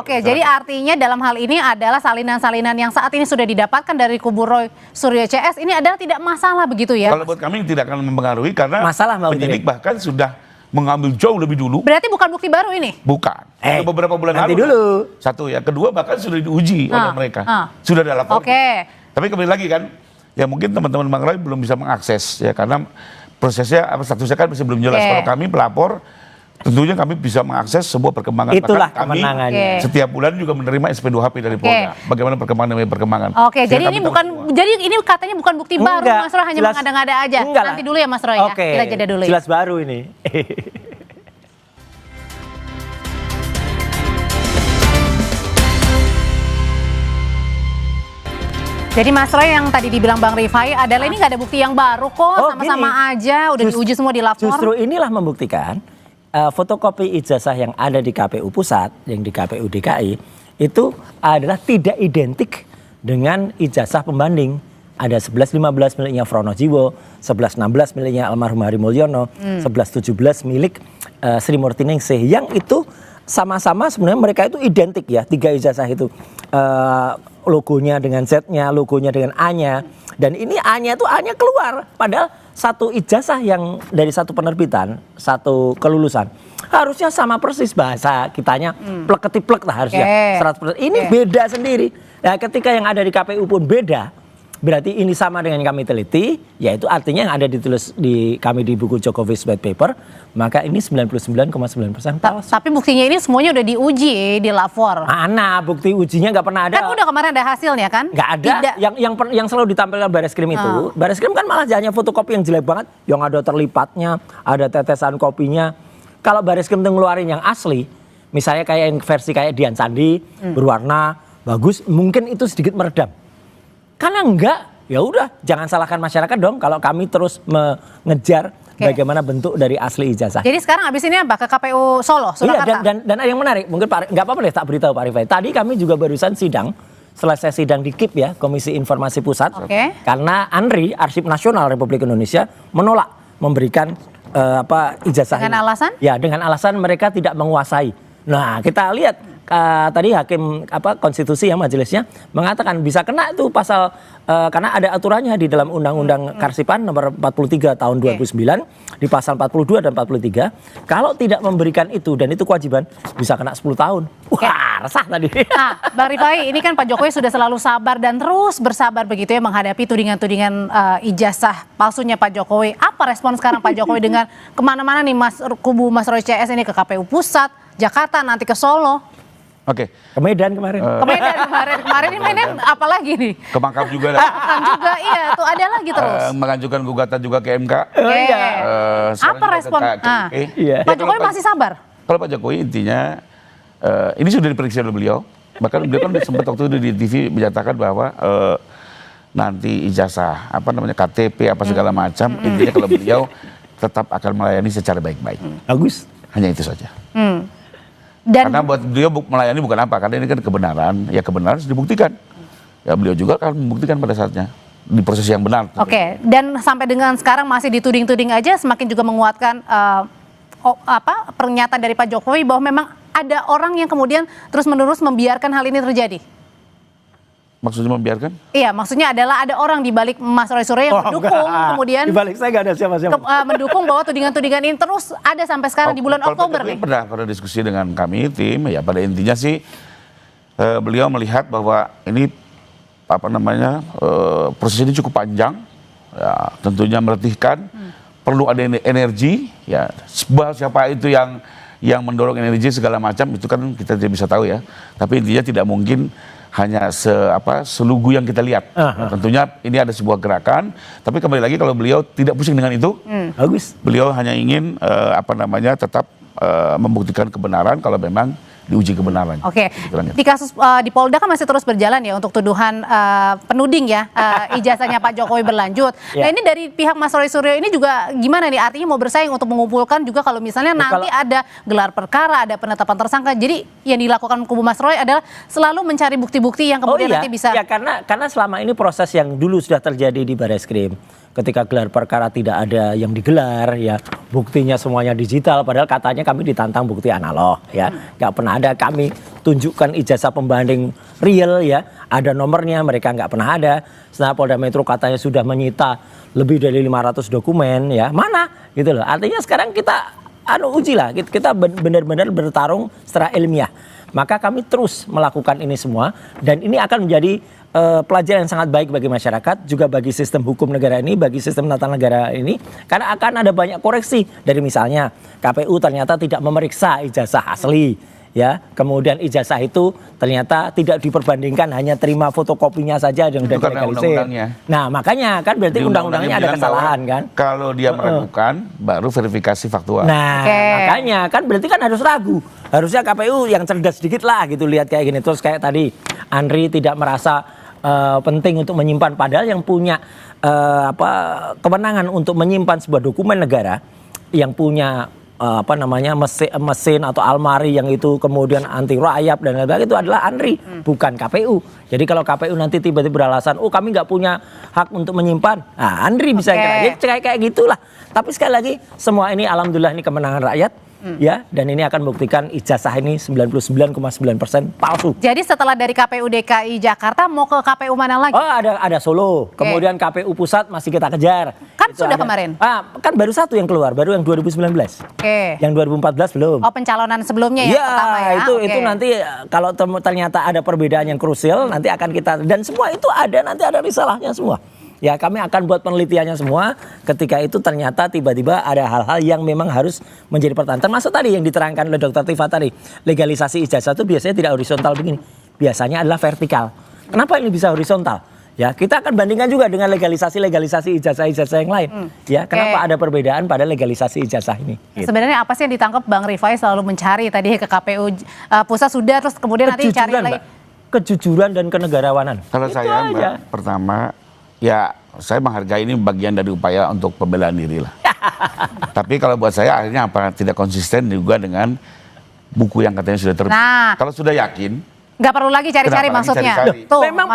jadi artinya dalam hal ini adalah salinan-salinan yang saat ini sudah didapatkan dari kubu Roy Suryo CS ini adalah tidak masalah begitu ya? Kalau buat kami tidak akan mempengaruhi karena penyidik bahkan sudah mengambil jauh lebih dulu. Berarti bukan bukti baru ini? Bukan. Beberapa bulan lalu. Dulu. Satu ya, kedua bahkan sudah diuji oleh mereka. Sudah ada laporan. Tapi kembali lagi kan, ya mungkin teman-teman Bang Roy belum bisa mengakses ya karena prosesnya statusnya kan masih belum jelas. Kalau kami pelapor tentunya kami bisa mengakses sebuah perkembangan. Itulah Bahkan kami kemenangannya. setiap bulan juga menerima SP2HP dari Polda. Bagaimana perkembangan demi perkembangan. Oke, jadi ini ini katanya bukan bukti baru, Mas Roy, hanya mengada-ngada aja. Nanti dulu ya Mas Roy ya. Kita jeda dulu ya. Jelas baru ini. Jadi Mas Roy yang tadi dibilang Bang Rifai adalah ini nggak ada bukti yang baru kok, sama-sama aja, udah diuji semua di lapor. Justru inilah membuktikan fotokopi ijazah yang ada di KPU Pusat, yang di KPU DKI, itu adalah tidak identik dengan ijazah pembanding. Ada 11-15 miliknya Frono Jiwo, 11-16 miliknya almarhum Hari Mulyono, 11-17 milik Sri Murti Ningsih, yang itu sama-sama sebenarnya mereka itu identik ya, 3 ijazah itu. Logonya dengan Z-nya, logonya dengan A-nya. Dan ini A-nya itu A-nya keluar. Padahal satu ijazah yang dari satu penerbitan, satu kelulusan, harusnya sama persis bahasa kitanya, plek-ketiplek lah harusnya. 100%. Ini beda sendiri. Nah, ketika yang ada di KPU pun beda, berarti ini sama dengan yang kami teliti, yaitu artinya yang ada ditulis di kami di buku Jokowi's White Paper, maka ini 99,9% palsu. Tapi buktinya ini semuanya udah diuji di lapor. Mana bukti ujinya nggak pernah ada. Kan udah kemarin ada hasilnya kan? Nggak ada. Yang selalu ditampilkan Bareskrim itu, Bareskrim kan malah hanya fotokopi yang jelek banget, yang ada terlipatnya, ada tetesan kopinya. Kalau Bareskrim itu ngeluarin yang asli, misalnya kayak yang versi kayak Dian Sandi, berwarna bagus, mungkin itu sedikit meredam. Karena enggak, ya udah jangan salahkan masyarakat dong kalau kami terus mengejar bagaimana bentuk dari asli ijazah. Jadi sekarang habis ini apa? Ke KPU Solo, Surakarta? Iya, dan ada yang menarik, mungkin nggak apa-apa deh tak beritahu Pak Rifai. Tadi kami juga barusan sidang, selesai sidang di KIP ya, Komisi Informasi Pusat. Karena ANRI, Arsip Nasional Republik Indonesia, menolak memberikan ijazah dengan alasan? Ya, dengan alasan mereka tidak menguasai. Nah, kita lihat tadi hakim konstitusi ya majelisnya mengatakan bisa kena itu pasal karena ada aturannya di dalam Undang-Undang Karsipan nomor 43 tahun 2009 di pasal 42 dan 43 kalau tidak memberikan itu dan itu kewajiban bisa kena 10 tahun. Wah, resah tadi. Nah, Bang Rifai, ini kan Pak Jokowi sudah selalu sabar dan terus bersabar begitu ya menghadapi tudingan-tudingan ijazah palsunya Pak Jokowi. Apa respon sekarang Pak Jokowi dengan kemana-mana nih kubu Mas Roy CS ini, ke KPU Pusat, Jakarta, nanti ke Solo? Oke. Ke Medan kemarin. Kemarin ini mainnya apa lagi nih? Ke Makam juga lah. Makam juga, iya. Tuh ada lagi terus. Mengajukan gugatan juga ke MK. Iya. Apa respon? Pak Jokowi masih sabar? Kalau Pak Jokowi intinya, ini sudah diperiksa oleh beliau. Bahkan beliau kan sempat waktu itu di TV menyatakan bahwa nanti ijazah, KTP, segala macam. Intinya kalau beliau tetap akan melayani secara baik-baik. Bagus. Hanya itu saja. Karena buat beliau melayani bukan apa, karena ini kan kebenaran, ya kebenaran harus dibuktikan. Ya beliau juga akan membuktikan pada saatnya di proses yang benar. Oke, dan sampai dengan sekarang masih dituding-tuding aja, semakin juga menguatkan pernyataan dari Pak Jokowi bahwa memang ada orang yang kemudian terus-menerus membiarkan hal ini terjadi. Maksudnya membiarkan? Iya, maksudnya adalah ada orang di balik Mas Roy Suryo yang mendukung, kemudian di balik saya nggak ada siapa-siapa. Mendukung bahwa tudingan-tudingan ini terus ada sampai sekarang di bulan Oktober nih. Pernah diskusi dengan kami tim, ya pada intinya sih beliau melihat bahwa ini proses ini cukup panjang, ya, tentunya meletihkan, perlu ada energi, ya siapa itu yang mendorong energi segala macam itu kan kita tidak bisa tahu ya. Tapi intinya tidak mungkin hanya selugu yang kita lihat. Tentunya ini ada sebuah gerakan, tapi kembali lagi kalau beliau tidak pusing dengan itu, bagus. Beliau hanya ingin tetap membuktikan kebenaran kalau memang diuji kebenaran. Oke. Di kasus di Polda kan masih terus berjalan ya untuk tuduhan penuding ya ijazahnya Pak Jokowi berlanjut. Nah ini dari pihak Mas Roy Suryo ini juga gimana nih, artinya mau bersaing untuk mengumpulkan juga kalau misalnya nanti ada gelar perkara, ada penetapan tersangka. Jadi yang dilakukan kubu Mas Roy adalah selalu mencari bukti-bukti yang kemudian nanti bisa. Ya karena selama ini proses yang dulu sudah terjadi di Bareskrim. Ketika gelar perkara tidak ada yang digelar, ya buktinya semuanya digital, padahal katanya kami ditantang bukti analog, ya nggak pernah ada kami tunjukkan ijazah pembanding real, ya ada nomornya, mereka nggak pernah ada. Setelah Polda Metro katanya sudah menyita lebih dari 500 dokumen, ya mana, gitu loh. Artinya sekarang kita uji lah, kita benar-benar bertarung secara ilmiah. Maka kami terus melakukan ini semua dan ini akan menjadi pelajaran yang sangat baik bagi masyarakat, juga bagi sistem hukum negara ini, bagi sistem tata negara ini, karena akan ada banyak koreksi dari misalnya KPU ternyata tidak memeriksa ijazah asli, ya, kemudian ijazah itu ternyata tidak diperbandingkan, hanya terima fotokopinya saja yang sudah dilegalisir. Nah makanya kan berarti undang-undangnya ada kesalahan kan? Kalau dia meragukan, baru verifikasi faktual. Nah makanya kan berarti kan harus ragu. Harusnya KPU yang cerdas sedikit lah gitu lihat kayak gini. Terus kayak tadi Andri tidak merasa penting untuk menyimpan, padahal yang punya kewenangan untuk menyimpan sebuah dokumen negara, yang punya mesin atau almari yang itu kemudian anti rayap dan lain-lain, itu adalah Andri, bukan KPU. Jadi kalau KPU nanti tiba-tiba beralasan, oh kami nggak punya hak untuk menyimpan, nah Andri bisa kayak gitulah. Tapi sekali lagi semua ini alhamdulillah ini kemenangan rakyat. Ya, dan ini akan membuktikan ijazah ini 99,9% palsu. Jadi setelah dari KPU DKI Jakarta mau ke KPU mana lagi? Oh, ada Solo. Kemudian KPU pusat masih kita kejar. Kan itu sudah kemarin. Kan baru satu yang keluar, baru yang 2019. Yang 2014 belum. Oh, pencalonan sebelumnya yang pertama ya. Itu nanti kalau ternyata ada perbedaan yang krusial, nanti akan kita, dan semua itu nanti ada risalahnya semua. Ya, kami akan buat penelitiannya semua. Ketika itu ternyata tiba-tiba ada hal-hal yang memang harus menjadi pertanyaan. Termasuk tadi yang diterangkan oleh Dr. Tifa tadi, legalisasi ijazah itu biasanya tidak horizontal begini, biasanya adalah vertikal. Kenapa ini bisa horizontal? Ya, kita akan bandingkan juga dengan legalisasi ijazah yang lain. Ya, kenapa ada perbedaan pada legalisasi ijazah ini? Gitu. Sebenarnya apa sih yang ditangkap Bang Rifai selalu mencari tadi ke KPU pusat sudah, terus kemudian nanti cari lagi kejujuran dan kenegarawanan. Kalau saya Mbak, pertama ya saya menghargai ini bagian dari upaya untuk pembelaan diri lah. Tapi kalau buat saya akhirnya apa tidak konsisten juga dengan buku yang katanya sudah terbit. Kalau sudah yakin, nggak perlu lagi cari-cari maksudnya. Tuh, memang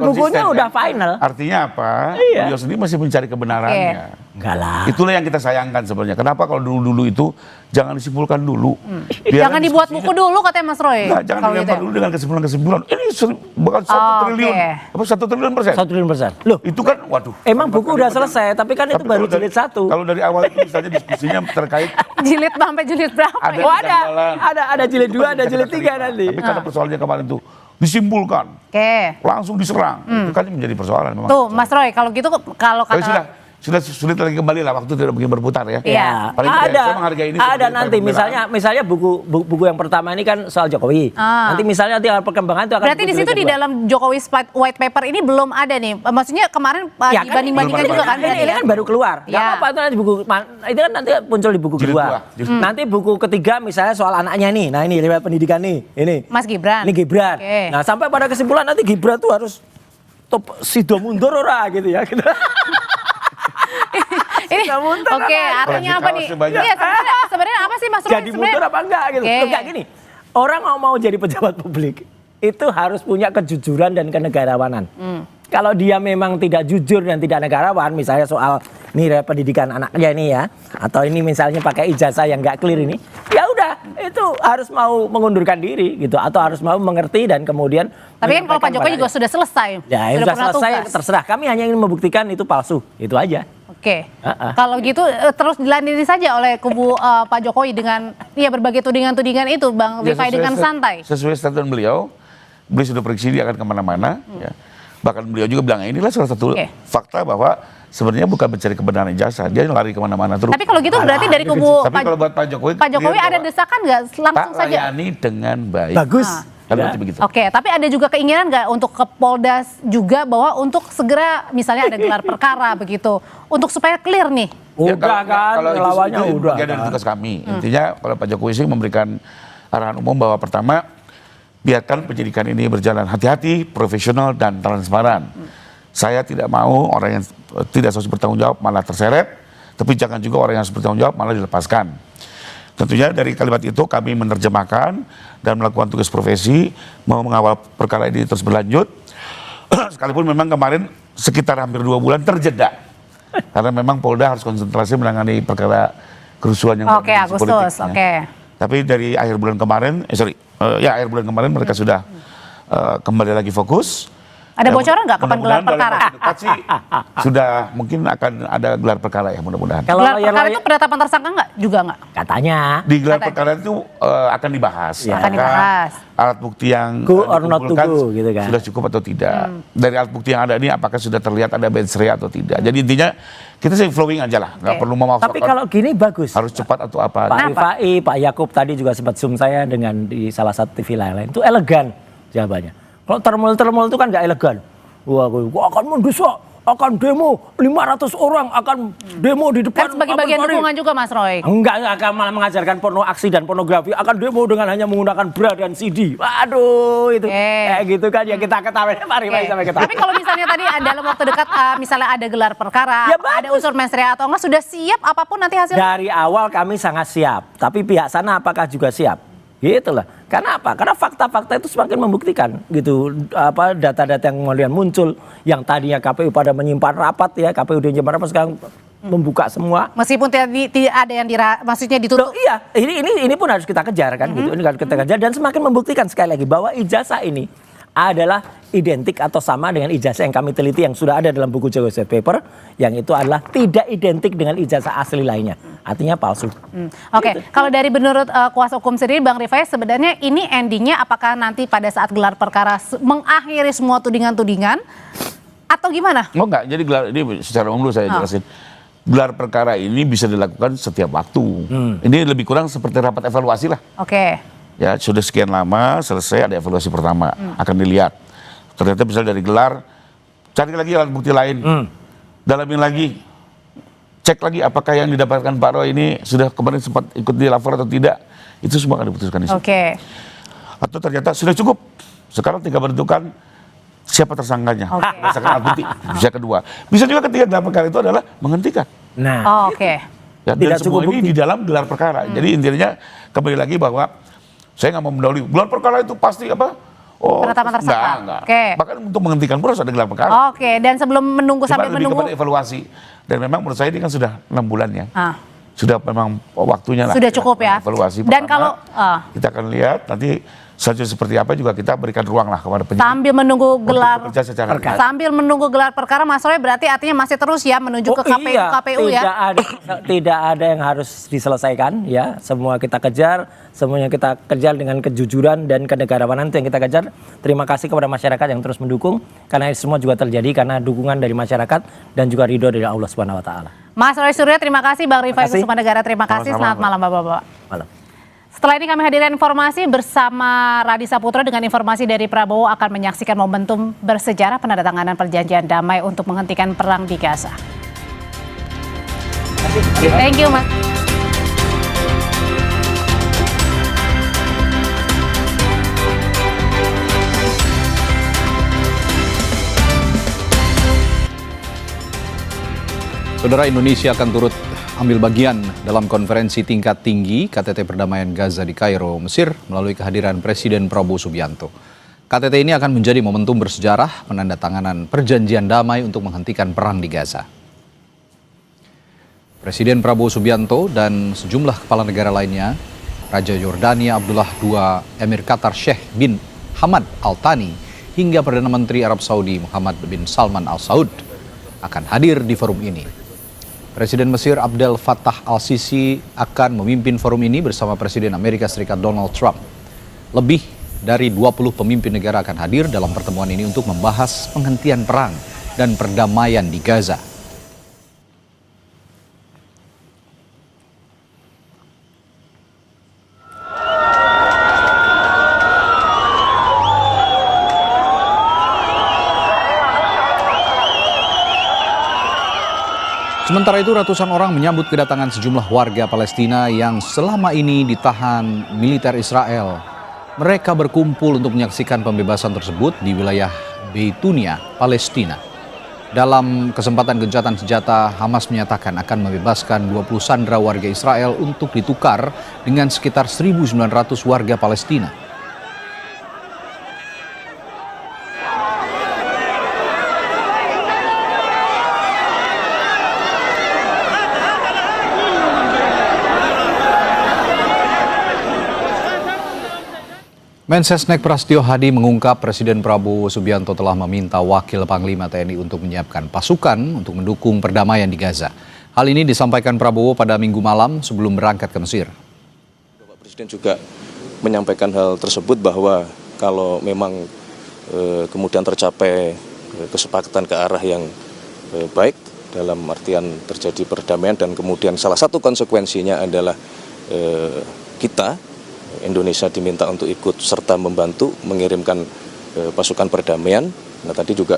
bukunya kan? udah final. Artinya apa? Beliau sendiri masih mencari kebenarannya. Enggak lah. Itulah yang kita sayangkan sebenarnya. Kenapa kalau dulu itu jangan disimpulkan dulu. Jangan dibuat buku dulu katanya Mas Roy. Nah, jangan dilempar dulu dengan kesimpulan-kesimpulan. Ini bukan 1 triliun. Apa 1 triliun persen? 1 triliun persen. Loh, itu kan waduh. Emang buku udah selesai, tapi kan itu baru jilid 1. Kalau dari awal itu misalnya diskusinya terkait jilid sampai jilid berapa? Ada jilid 2, ada jilid 3 nanti. Tapi karena persoalannya kemarin tuh disimpulkan. Langsung diserang. Itu kan menjadi persoalan memang. Tuh, Mas Roy, kalau gitu kalau kata sudah sulit lagi kembali lah, waktu tidak mungkin berputar ya. Iya. Saya menghargai ini. Ada nanti misalnya buku yang pertama ini kan soal Jokowi. Nanti misalnya nanti perkembangan itu akan. Berarti di situ di dalam Jokowi white paper ini belum ada nih. Maksudnya kemarin dibanding-bandingkan juga kan. Ini kan baru keluar. Enggak apa-apa itu nanti buku itu kan nanti muncul di buku kedua. Nanti buku ketiga misalnya soal anaknya nih. Nah, ini riwayat pendidikan nih. Ini Mas Gibran. Ini Gibran. Nah, sampai pada kesimpulan nanti Gibran tuh harus sido mundur ora gitu ya. Oke, artinya apa nih? Iya, sebenarnya apa sih Mas Roy? Jadi mundur apa enggak gitu? Enggak gini. Orang mau jadi pejabat publik itu harus punya kejujuran dan kenegarawanan. Kalau dia memang tidak jujur dan tidak negarawan, misalnya soal nilai pendidikan anaknya ini ya, atau ini misalnya pakai ijazah yang nggak clear ini, ya udah itu harus mau mengundurkan diri gitu, atau harus mau mengerti dan kemudian. Tapi kan kalau Pak Jokowi juga sudah selesai. Ya, sudah selesai, terserah. Kami hanya ingin membuktikan itu palsu, itu aja. Oke. Kalau gitu terus dilandini saja oleh kubu Pak Jokowi dengan berbagai tudingan-tudingan itu, Bang Rifai, dengan santai. Sesuai statement beliau sudah prediksi dia akan kemana-mana. Ya. Bahkan beliau juga bilang inilah salah satu fakta bahwa sebenarnya bukan mencari kebenaran ijazah, dia lari kemana-mana terus. Tapi kalau gitu berarti dari kubu kalau buat Pak Jokowi ada desakan nggak langsung saja? Layani dengan baik. Bagus. Oke, tapi ada juga keinginan nggak untuk ke Polda juga bahwa untuk segera misalnya ada gelar perkara begitu, untuk supaya clear nih. Udah kan, lawannya udah. Bagian dari tugas kami. Intinya kalau Pak Jokowi sih memberikan arahan umum bahwa pertama biarkan penyidikan ini berjalan hati-hati, profesional dan transparan. Saya tidak mau orang yang tidak harus bertanggung jawab malah terseret, tapi jangan juga orang yang harus bertanggung jawab malah dilepaskan. Tentunya dari kalimat itu kami menerjemahkan dan melakukan tugas profesi, mau mengawal perkara ini terus berlanjut. Sekalipun memang kemarin sekitar hampir 2 bulan terjeda. Karena memang Polda harus konsentrasi menangani perkara kerusuhan yang Agustus. Tapi dari akhir bulan kemarin, akhir bulan kemarin mereka sudah kembali lagi fokus. Ada bocoran nggak kapan gelar perkara? Dalam waktu dekat sih sudah mungkin akan ada gelar perkara ya mudah-mudahan. Kalau gelar perkara itu penetapan tersangka nggak? Juga nggak? Katanya. Di gelar perkara itu akan dibahas. Ya. Akan dibahas. Alat bukti yang go or not to go, gitu kan? Sudah cukup atau tidak. Dari alat bukti yang ada ini apakah sudah terlihat ada mens rea atau tidak. Jadi intinya kita sih flowing aja lah. Nggak perlu memaksakan. Tapi kalau gini bagus. Harus cepat atau apa. Pak Rifai, Pak Yakub tadi juga sempat zoom saya dengan di salah satu TV lain. Itu elegan jawabannya. Kalau termul itu kan nggak elegan. Wah, akan mendesak, akan demo 500 orang akan demo di depan. Kan sebagai bagian dukungan juga Mas Roy. Enggak akan malah mengajarkan porno aksi dan pornografi, akan demo dengan hanya menggunakan bra dan CD. Waduh, itu kayak gitu kan ya kita ketawain Pak Rifai sampai ketawa. Tapi kalau misalnya tadi dalam waktu dekat misalnya ada gelar perkara, Ya, ada unsur mens rea atau enggak, sudah siap apapun nanti hasilnya? Dari awal kami sangat siap, tapi pihak sana apakah juga siap? Gitulah. Karena apa? Karena fakta-fakta itu semakin membuktikan gitu apa data-data yang kemudian muncul yang tadinya KPU pada menyimpan rapat ya, KPU menyimpan rapat sekarang membuka semua. Meskipun tidak ada yang maksudnya ditutup. Loh, iya, ini pun harus kita kejar kan gitu. Ini harus kita kejar dan semakin membuktikan sekali lagi bahwa ijazah ini adalah identik atau sama dengan ijazah yang kami teliti yang sudah ada dalam buku Joyce Paper, yang itu adalah tidak identik dengan ijazah asli lainnya. Artinya palsu. Oke, kalau dari menurut kuasa hukum sendiri Bang Rifai, sebenarnya ini endingnya apakah nanti pada saat gelar perkara mengakhiri semua tudingan-tudingan atau gimana? Oh enggak, jadi gelar ini secara umum dulu saya jelasin. Gelar perkara ini bisa dilakukan setiap waktu. Ini lebih kurang seperti rapat evaluasi lah. Oke. Ya sudah sekian lama selesai ada evaluasi pertama akan dilihat. Ternyata bisa dari gelar, cari lagi alat bukti lain, dalamin lagi, cek lagi apakah yang didapatkan Pak Roy ini sudah kemarin sempat ikut di lapor atau tidak. Itu semua akan diputuskan di situ. Oke. Atau ternyata sudah cukup. Sekarang tinggal menentukan siapa tersangkanya. Berdasarkan alat bukti. Bisa kedua. Bisa juga ketiga dalam perkara itu adalah menghentikan. Nah, oke. Ya, dan semua ini di dalam gelar perkara. Jadi intinya kembali lagi bahwa saya nggak mau mendahului. Gelar perkara itu pasti apa? Oh, penetapan tersangka. Enggak. Oke. Bahkan untuk menghentikan pun harus ada gelar perkara. Oke, dan sebelum menunggu sampai lebih menunggu. kepada evaluasi. Dan memang menurut saya ini kan sudah 6 bulan ya. Sudah memang waktunya lah. Sudah cukup ya. Evaluasi dan pertama, kalau kita akan lihat nanti selanjutnya seperti apa juga kita berikan ruang lah kepada penyidik. sambil menunggu gelar bekerja secara sambil menunggu gelar perkara, Mas Roy berarti artinya masih terus ya menuju ke KPU ya. Tidak ada yang harus diselesaikan ya. Semua kita kejar, semuanya kita kejar dengan kejujuran dan kenegarawanan itu yang kita kejar. Terima kasih kepada masyarakat yang terus mendukung karena ini semua juga terjadi karena dukungan dari masyarakat dan juga ridho dari Allah Subhanahu wa taala. Mas Roy Suryo terima kasih, Bang Rifai Kussumanegara terima kasih. Selamat malam Bapak-bapak. Malam. Setelah ini kami hadirkan informasi bersama Radi Saputra dengan informasi dari Prabowo akan menyaksikan momentum bersejarah penandatanganan perjanjian damai untuk menghentikan perang di Gaza. Thank you, Mas. Saudara, Indonesia akan turut ambil bagian dalam konferensi tingkat tinggi KTT Perdamaian Gaza di Kairo, Mesir melalui kehadiran Presiden Prabowo Subianto. KTT ini akan menjadi momentum bersejarah penandatanganan perjanjian damai untuk menghentikan perang di Gaza. Presiden Prabowo Subianto dan sejumlah kepala negara lainnya, Raja Yordania Abdullah II, Emir Qatar Sheikh bin Hamad Al Thani, hingga Perdana Menteri Arab Saudi Muhammad bin Salman Al Saud akan hadir di forum ini. Presiden Mesir Abdel Fattah Al-Sisi akan memimpin forum ini bersama Presiden Amerika Serikat Donald Trump. Lebih dari 20 pemimpin negara akan hadir dalam pertemuan ini untuk membahas penghentian perang dan perdamaian di Gaza. Sementara itu ratusan orang menyambut kedatangan sejumlah warga Palestina yang selama ini ditahan militer Israel. Mereka berkumpul untuk menyaksikan pembebasan tersebut di wilayah Beitunia, Palestina. Dalam kesempatan gencatan senjata, Hamas menyatakan akan membebaskan 20 sandera warga Israel untuk ditukar dengan sekitar 1.900 warga Palestina. Mensesnek Prasetyo Hadi mengungkap Presiden Prabowo Subianto telah meminta Wakil Panglima TNI untuk menyiapkan pasukan untuk mendukung perdamaian di Gaza. Hal ini disampaikan Prabowo pada Minggu malam sebelum berangkat ke Mesir. Bapak Presiden juga menyampaikan hal tersebut bahwa kalau memang kemudian tercapai kesepakatan ke arah yang baik dalam artian terjadi perdamaian dan kemudian salah satu konsekuensinya adalah kita Indonesia diminta untuk ikut serta membantu mengirimkan pasukan perdamaian. Nah tadi juga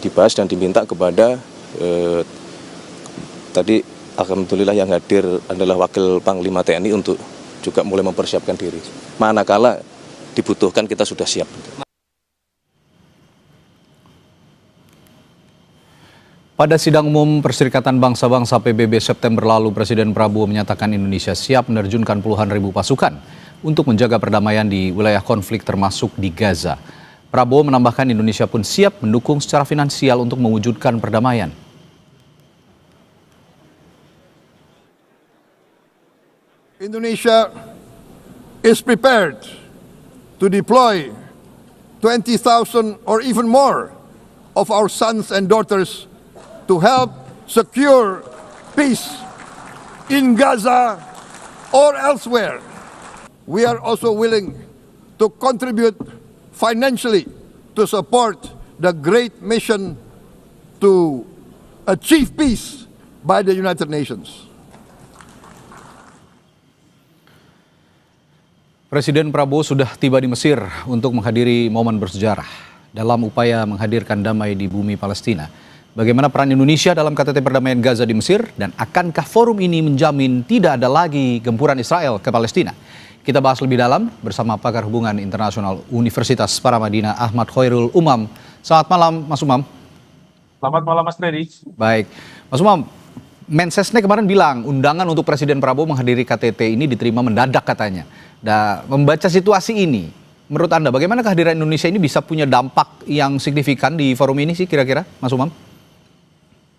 dibahas dan diminta kepada tadi alhamdulillah yang hadir adalah Wakil Panglima TNI untuk juga mulai mempersiapkan diri. Manakala dibutuhkan kita sudah siap. Pada sidang umum Perserikatan Bangsa-Bangsa PBB September lalu, Presiden Prabowo menyatakan Indonesia siap menerjunkan puluhan ribu pasukan untuk menjaga perdamaian di wilayah konflik termasuk di Gaza. Prabowo menambahkan Indonesia pun siap mendukung secara finansial untuk mewujudkan perdamaian. Indonesia is prepared to deploy 20,000 or even more of our sons and daughters to help secure peace in Gaza or elsewhere. We are also willing to contribute financially to support the great mission to achieve peace by the United Nations. Presiden Prabowo sudah tiba di Mesir untuk menghadiri momen bersejarah dalam upaya menghadirkan damai di bumi Palestina. Bagaimana peran Indonesia dalam KTT Perdamaian Gaza di Mesir dan akankah forum ini menjamin tidak ada lagi gempuran Israel ke Palestina? Kita bahas lebih dalam bersama pakar hubungan internasional Universitas Paramadina Ahmad Khairul Umam. Selamat malam Mas Umam. Selamat malam Mas Freddy. Baik, Mas Umam, Mensesnek kemarin bilang undangan untuk Presiden Prabowo menghadiri KTT ini diterima mendadak katanya. Dan membaca situasi ini, menurut Anda bagaimana kehadiran Indonesia ini bisa punya dampak yang signifikan di forum ini sih kira-kira Mas Umam?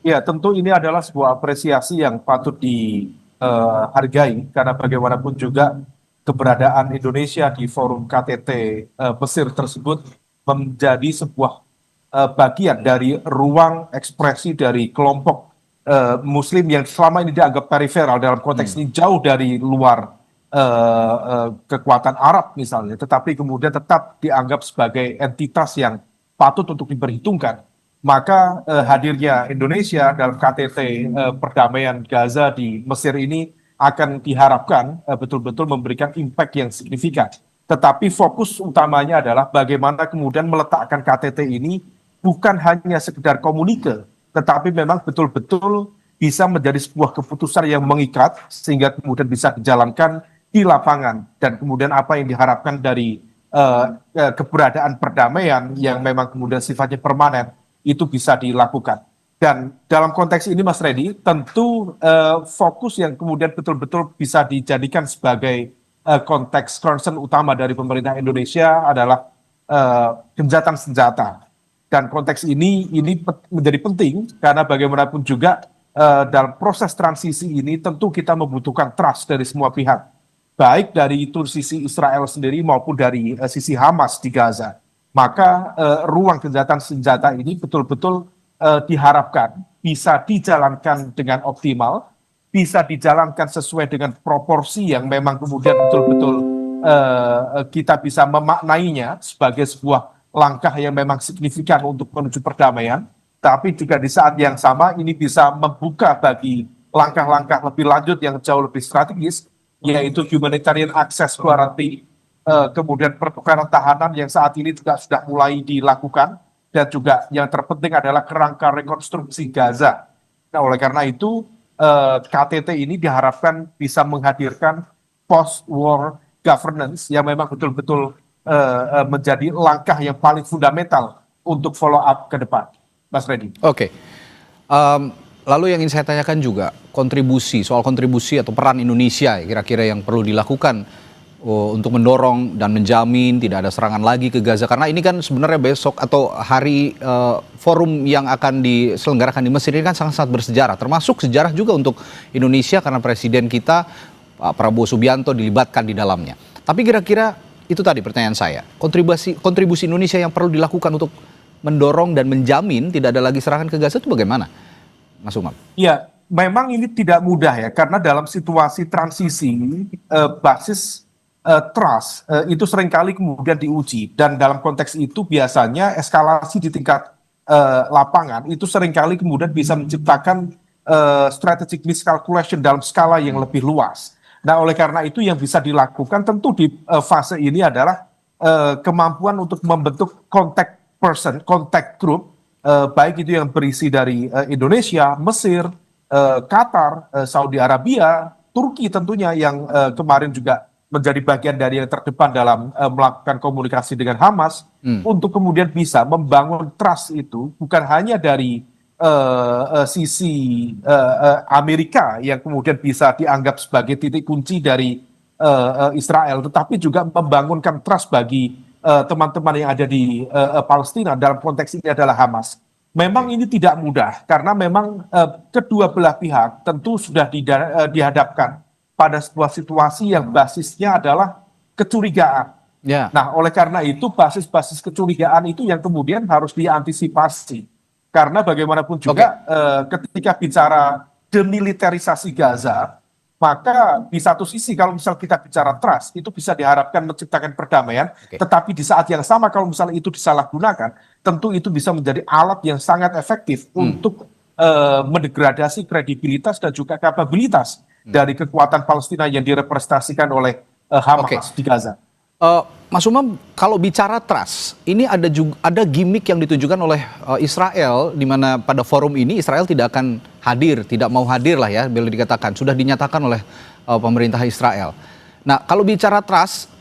Ya, tentu ini adalah sebuah apresiasi yang patut dihargai karena bagaimanapun juga keberadaan Indonesia di forum KTT Mesir tersebut menjadi sebuah bagian dari ruang ekspresi dari kelompok Muslim yang selama ini dianggap periferal dalam konteks ini jauh dari luar kekuatan Arab misalnya, tetapi kemudian tetap dianggap sebagai entitas yang patut untuk diperhitungkan. Maka hadirnya Indonesia dalam KTT perdamaian Gaza di Mesir ini akan diharapkan betul-betul memberikan impact yang signifikan. Tetapi fokus utamanya adalah bagaimana kemudian meletakkan KTT ini bukan hanya sekedar komunike, tetapi memang betul-betul bisa menjadi sebuah keputusan yang mengikat sehingga kemudian bisa dijalankan di lapangan. Dan kemudian apa yang diharapkan dari keberadaan perdamaian yang memang kemudian sifatnya permanen itu bisa dilakukan. Dan dalam konteks ini Mas Reddy, tentu fokus yang kemudian betul-betul bisa dijadikan sebagai konteks concern utama dari pemerintah Indonesia adalah gencatan senjata. Dan konteks ini menjadi penting karena bagaimanapun juga dalam proses transisi ini tentu kita membutuhkan trust dari semua pihak. Baik dari itu sisi Israel sendiri maupun dari sisi Hamas di Gaza. Maka ruang gencatan senjata ini betul-betul diharapkan bisa dijalankan dengan optimal, bisa dijalankan sesuai dengan proporsi yang memang kemudian betul-betul kita bisa memaknainya sebagai sebuah langkah yang memang signifikan untuk menuju perdamaian, tapi juga di saat yang sama ini bisa membuka bagi langkah-langkah lebih lanjut yang jauh lebih strategis, yaitu humanitarian access quarantine, kemudian pertukaran tahanan yang saat ini juga sudah mulai dilakukan, dan juga yang terpenting adalah kerangka rekonstruksi Gaza. Nah, oleh karena itu KTT ini diharapkan bisa menghadirkan post-war governance yang memang betul-betul menjadi langkah yang paling fundamental untuk follow up ke depan, Mas Reddy. Oke. Lalu yang ingin saya tanyakan juga soal kontribusi atau peran Indonesia kira-kira yang perlu dilakukan untuk mendorong dan menjamin tidak ada serangan lagi ke Gaza, karena ini kan sebenarnya besok atau hari forum yang akan diselenggarakan di Mesir ini kan sangat-sangat bersejarah, termasuk sejarah juga untuk Indonesia karena presiden kita Pak Prabowo Subianto dilibatkan di dalamnya. Tapi kira-kira itu tadi pertanyaan saya. Kontribusi Indonesia yang perlu dilakukan untuk mendorong dan menjamin tidak ada lagi serangan ke Gaza itu bagaimana, Mas Umam? Ya, memang ini tidak mudah ya, karena dalam situasi transisi basis trust itu seringkali kemudian diuji, dan dalam konteks itu biasanya eskalasi di tingkat lapangan itu seringkali kemudian bisa menciptakan strategic miscalculation dalam skala yang lebih luas. Nah, oleh karena itu yang bisa dilakukan tentu di fase ini adalah kemampuan untuk membentuk contact person, contact group, baik itu yang berisi dari Indonesia, Mesir, Qatar, Saudi Arabia, Turki tentunya yang kemarin juga menjadi bagian dari yang terdepan dalam melakukan komunikasi dengan Hamas, untuk kemudian bisa membangun trust itu bukan hanya dari sisi Amerika yang kemudian bisa dianggap sebagai titik kunci dari Israel, tetapi juga membangunkan trust bagi teman-teman yang ada di Palestina, dalam konteks ini adalah Hamas. Memang ini tidak mudah karena memang kedua belah pihak tentu sudah dihadapkan pada sebuah situasi yang basisnya adalah kecurigaan. Nah, oleh karena itu basis-basis kecurigaan itu yang kemudian harus diantisipasi. Karena bagaimanapun juga ketika bicara demilitarisasi Gaza, maka di satu sisi kalau misal kita bicara trust, itu bisa diharapkan menciptakan perdamaian, tetapi di saat yang sama kalau misalnya itu disalahgunakan, tentu itu bisa menjadi alat yang sangat efektif untuk mendegradasi kredibilitas dan juga kapabilitas dari kekuatan Palestina yang direpresentasikan oleh Hamas di Gaza. Mas Umam, kalau bicara trust, ini ada gimmick yang ditunjukkan oleh Israel, di mana pada forum ini Israel tidak akan hadir, tidak mau hadir lah ya, boleh dikatakan, sudah dinyatakan oleh pemerintah Israel. Nah, kalau bicara trust,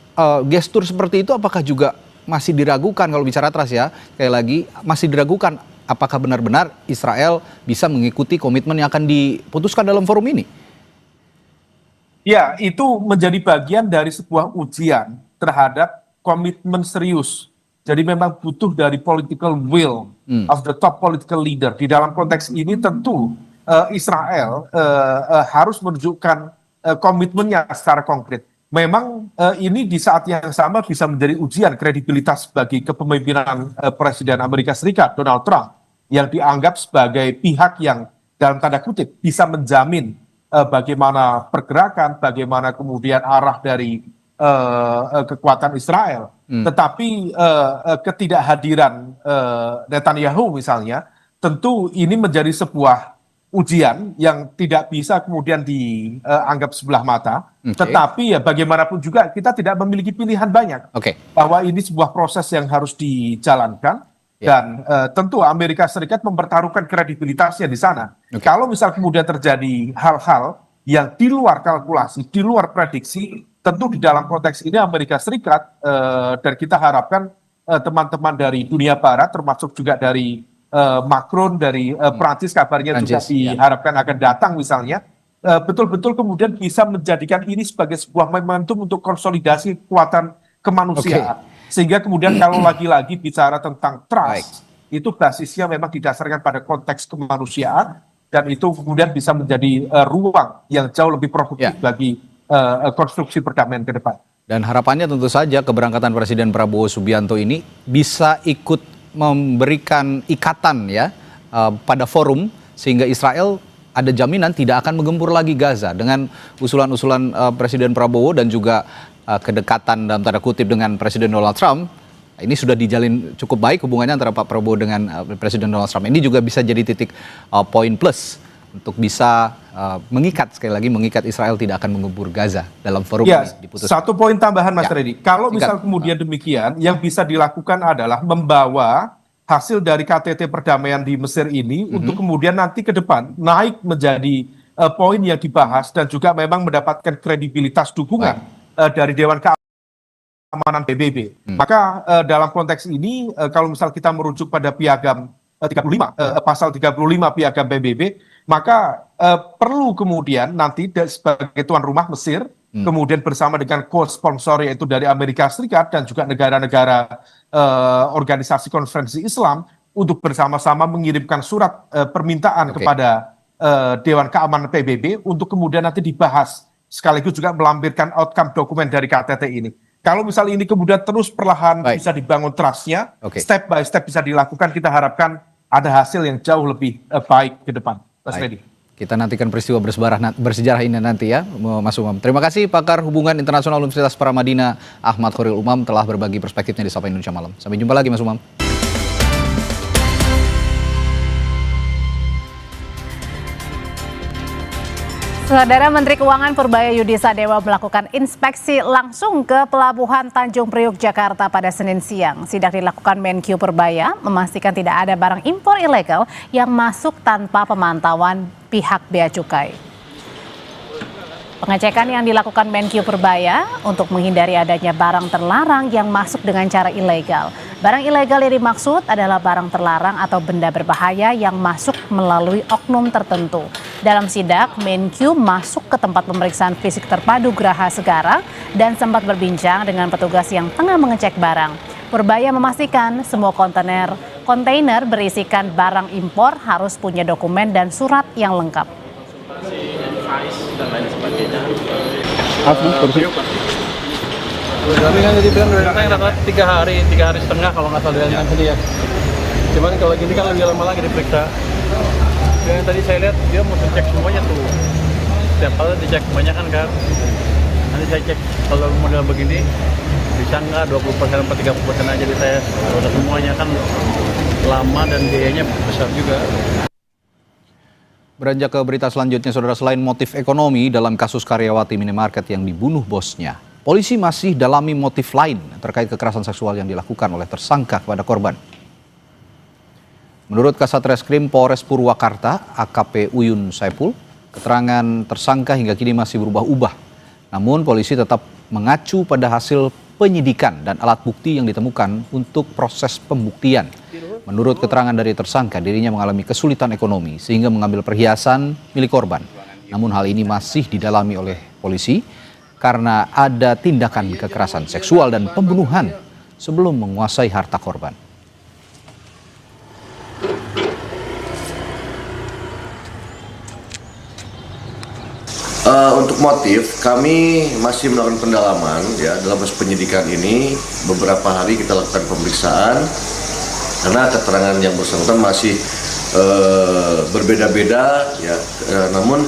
gestur seperti itu apakah juga masih diragukan kalau bicara trust ya? Sekali lagi, masih diragukan apakah benar-benar Israel bisa mengikuti komitmen yang akan diputuskan dalam forum ini? Ya, itu menjadi bagian dari sebuah ujian terhadap komitmen serius. Jadi memang butuh dari political will of the top political leader. Di dalam konteks ini tentu Israel harus menunjukkan komitmennya secara konkret. Memang ini di saat yang sama bisa menjadi ujian kredibilitas bagi kepemimpinan Presiden Amerika Serikat Donald Trump, yang dianggap sebagai pihak yang dalam tanda kutip bisa menjamin bagaimana pergerakan, bagaimana kemudian arah dari kekuatan Israel. Tetapi ketidakhadiran Netanyahu misalnya, tentu ini menjadi sebuah ujian yang tidak bisa kemudian dianggap sebelah mata. Tetapi ya bagaimanapun juga kita tidak memiliki pilihan banyak. Bahwa ini sebuah proses yang harus dijalankan. Dan tentu Amerika Serikat mempertaruhkan kredibilitasnya di sana. Kalau misal kemudian terjadi hal-hal yang di luar kalkulasi, di luar prediksi, tentu di dalam konteks ini Amerika Serikat dan kita harapkan teman-teman dari dunia barat, termasuk juga dari Macron, dari Prancis kabarnya juga diharapkan akan datang misalnya, betul-betul kemudian bisa menjadikan ini sebagai sebuah momentum untuk konsolidasi kekuatan kemanusiaan. Sehingga kemudian kalau lagi-lagi bicara tentang trust, itu basisnya memang didasarkan pada konteks kemanusiaan, dan itu kemudian bisa menjadi ruang yang jauh lebih produktif bagi konstruksi perdamaian ke depan. Dan harapannya tentu saja keberangkatan Presiden Prabowo Subianto ini bisa ikut memberikan ikatan ya pada forum, sehingga Israel ada jaminan tidak akan menggempur lagi Gaza. Dengan usulan-usulan Presiden Prabowo dan juga kedekatan dalam tanda kutip dengan Presiden Donald Trump, ini sudah dijalin cukup baik hubungannya antara Pak Prabowo dengan Presiden Donald Trump. Ini juga bisa jadi titik poin plus untuk bisa mengikat, sekali lagi mengikat Israel tidak akan menggempur Gaza dalam forum ini diputuskan. Satu poin tambahan Mas Reddy, kalau misal kemudian demikian, yang bisa dilakukan adalah membawa hasil dari KTT perdamaian di Mesir ini untuk kemudian nanti ke depan naik menjadi poin yang dibahas dan juga memang mendapatkan kredibilitas dukungan dari Dewan Keamanan PBB. Maka dalam konteks ini kalau misal kita merujuk pada piagam 35, pasal 35 piagam PBB, maka perlu kemudian nanti sebagai tuan rumah Mesir, kemudian bersama dengan co-sponsor yaitu dari Amerika Serikat dan juga negara-negara organisasi konferensi Islam, untuk bersama-sama mengirimkan surat permintaan kepada Dewan Keamanan PBB untuk kemudian nanti dibahas, sekaligus juga melampirkan outcome dokumen dari KTT ini. Kalau misalnya ini kemudian terus perlahan bisa dibangun trust-nya, step by step bisa dilakukan, kita harapkan ada hasil yang jauh lebih baik ke depan. Mas Freddy. Kita nantikan peristiwa bersejarah ini nanti ya, Mas Umam. Terima kasih pakar hubungan internasional Universitas Paramadina Ahmad Khairul Umam telah berbagi perspektifnya di Sapa Indonesia Malam. Sampai jumpa lagi Mas Umam. Saudara Menteri Keuangan Purbaya Yudi Sadewa melakukan inspeksi langsung ke Pelabuhan Tanjung Priok, Jakarta pada Senin siang. Sidak dilakukan Menkyu Purbaya memastikan tidak ada barang impor ilegal yang masuk tanpa pemantauan pihak Bea Cukai. Pengecekan yang dilakukan Menkyu Purbaya untuk menghindari adanya barang terlarang yang masuk dengan cara ilegal. Barang ilegal yang dimaksud adalah barang terlarang atau benda berbahaya yang masuk melalui oknum tertentu. Dalam sidak, Menkyu masuk ke tempat pemeriksaan fisik terpadu Geraha Segara dan sempat berbincang dengan petugas yang tengah mengecek barang. Purbaya memastikan semua kontainer berisikan barang impor harus punya dokumen dan surat yang lengkap. Dan lain sebagainya. Tapi kan jadi bilang rata-rata 3 hari setengah kalau nggak salah dengan tadi ya. Cuman kalau gini kan lebih lama lagi diperiksa. Yang tadi saya lihat dia mau cek semuanya tuh. Setiap kali dicek kebanyakan kan. Nanti saya cek kalau model begini bisa nggak 20% atau 30% aja di tes. Kalau udah semuanya kan lama dan biayanya besar juga. Beranjak ke berita selanjutnya, saudara, selain motif ekonomi dalam kasus karyawati minimarket yang dibunuh bosnya, polisi masih dalami motif lain terkait kekerasan seksual yang dilakukan oleh tersangka kepada korban. Menurut Kasat Reskrim Polres Purwakarta, AKP Uyun Saipul, keterangan tersangka hingga kini masih berubah-ubah. Namun polisi tetap mengacu pada hasil penyidikan dan alat bukti yang ditemukan untuk proses pembuktian. Menurut keterangan dari tersangka, dirinya mengalami kesulitan ekonomi sehingga mengambil perhiasan milik korban. Namun hal ini masih didalami oleh polisi karena ada tindakan kekerasan seksual dan pembunuhan sebelum menguasai harta korban. Untuk motif, kami masih melakukan pendalaman ya dalam proses penyidikan ini. Beberapa hari kita lakukan pemeriksaan karena keterangan yang bersangkutan masih berbeda-beda ya. Namun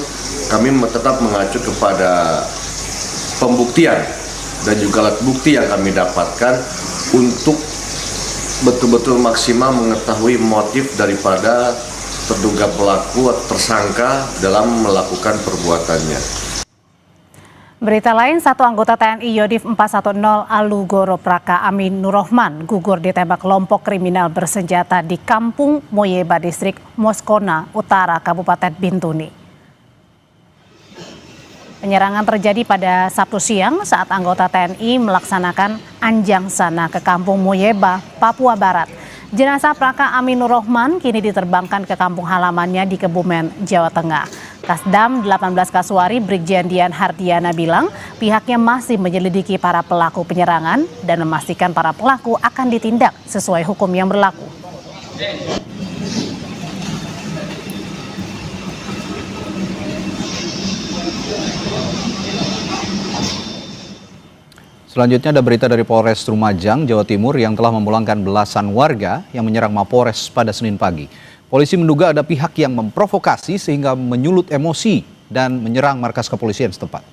kami tetap mengacu kepada pembuktian dan juga alat bukti yang kami dapatkan untuk betul-betul maksimal mengetahui motif daripada terduga pelaku atau tersangka dalam melakukan perbuatannya. Berita lain, satu anggota TNI Yodif 410 Alugoro Praka Amin Nurrohman gugur ditembak kelompok kriminal bersenjata di Kampung Moyeba, Distrik Moskona Utara, Kabupaten Bintuni. Penyerangan terjadi pada Sabtu siang saat anggota TNI melaksanakan anjang sana ke Kampung Moyeba, Papua Barat. Jenazah Praka Amin Nurrohman kini diterbangkan ke kampung halamannya di Kebumen, Jawa Tengah. Kasdam 18 Kasuari Brigjen Dian Hardiana bilang pihaknya masih menyelidiki para pelaku penyerangan dan memastikan para pelaku akan ditindak sesuai hukum yang berlaku. Selanjutnya ada berita dari Polres Lumajang, Jawa Timur yang telah memulangkan belasan warga yang menyerang Mapolres pada Senin pagi. Polisi menduga ada pihak yang memprovokasi sehingga menyulut emosi dan menyerang markas kepolisian setempat.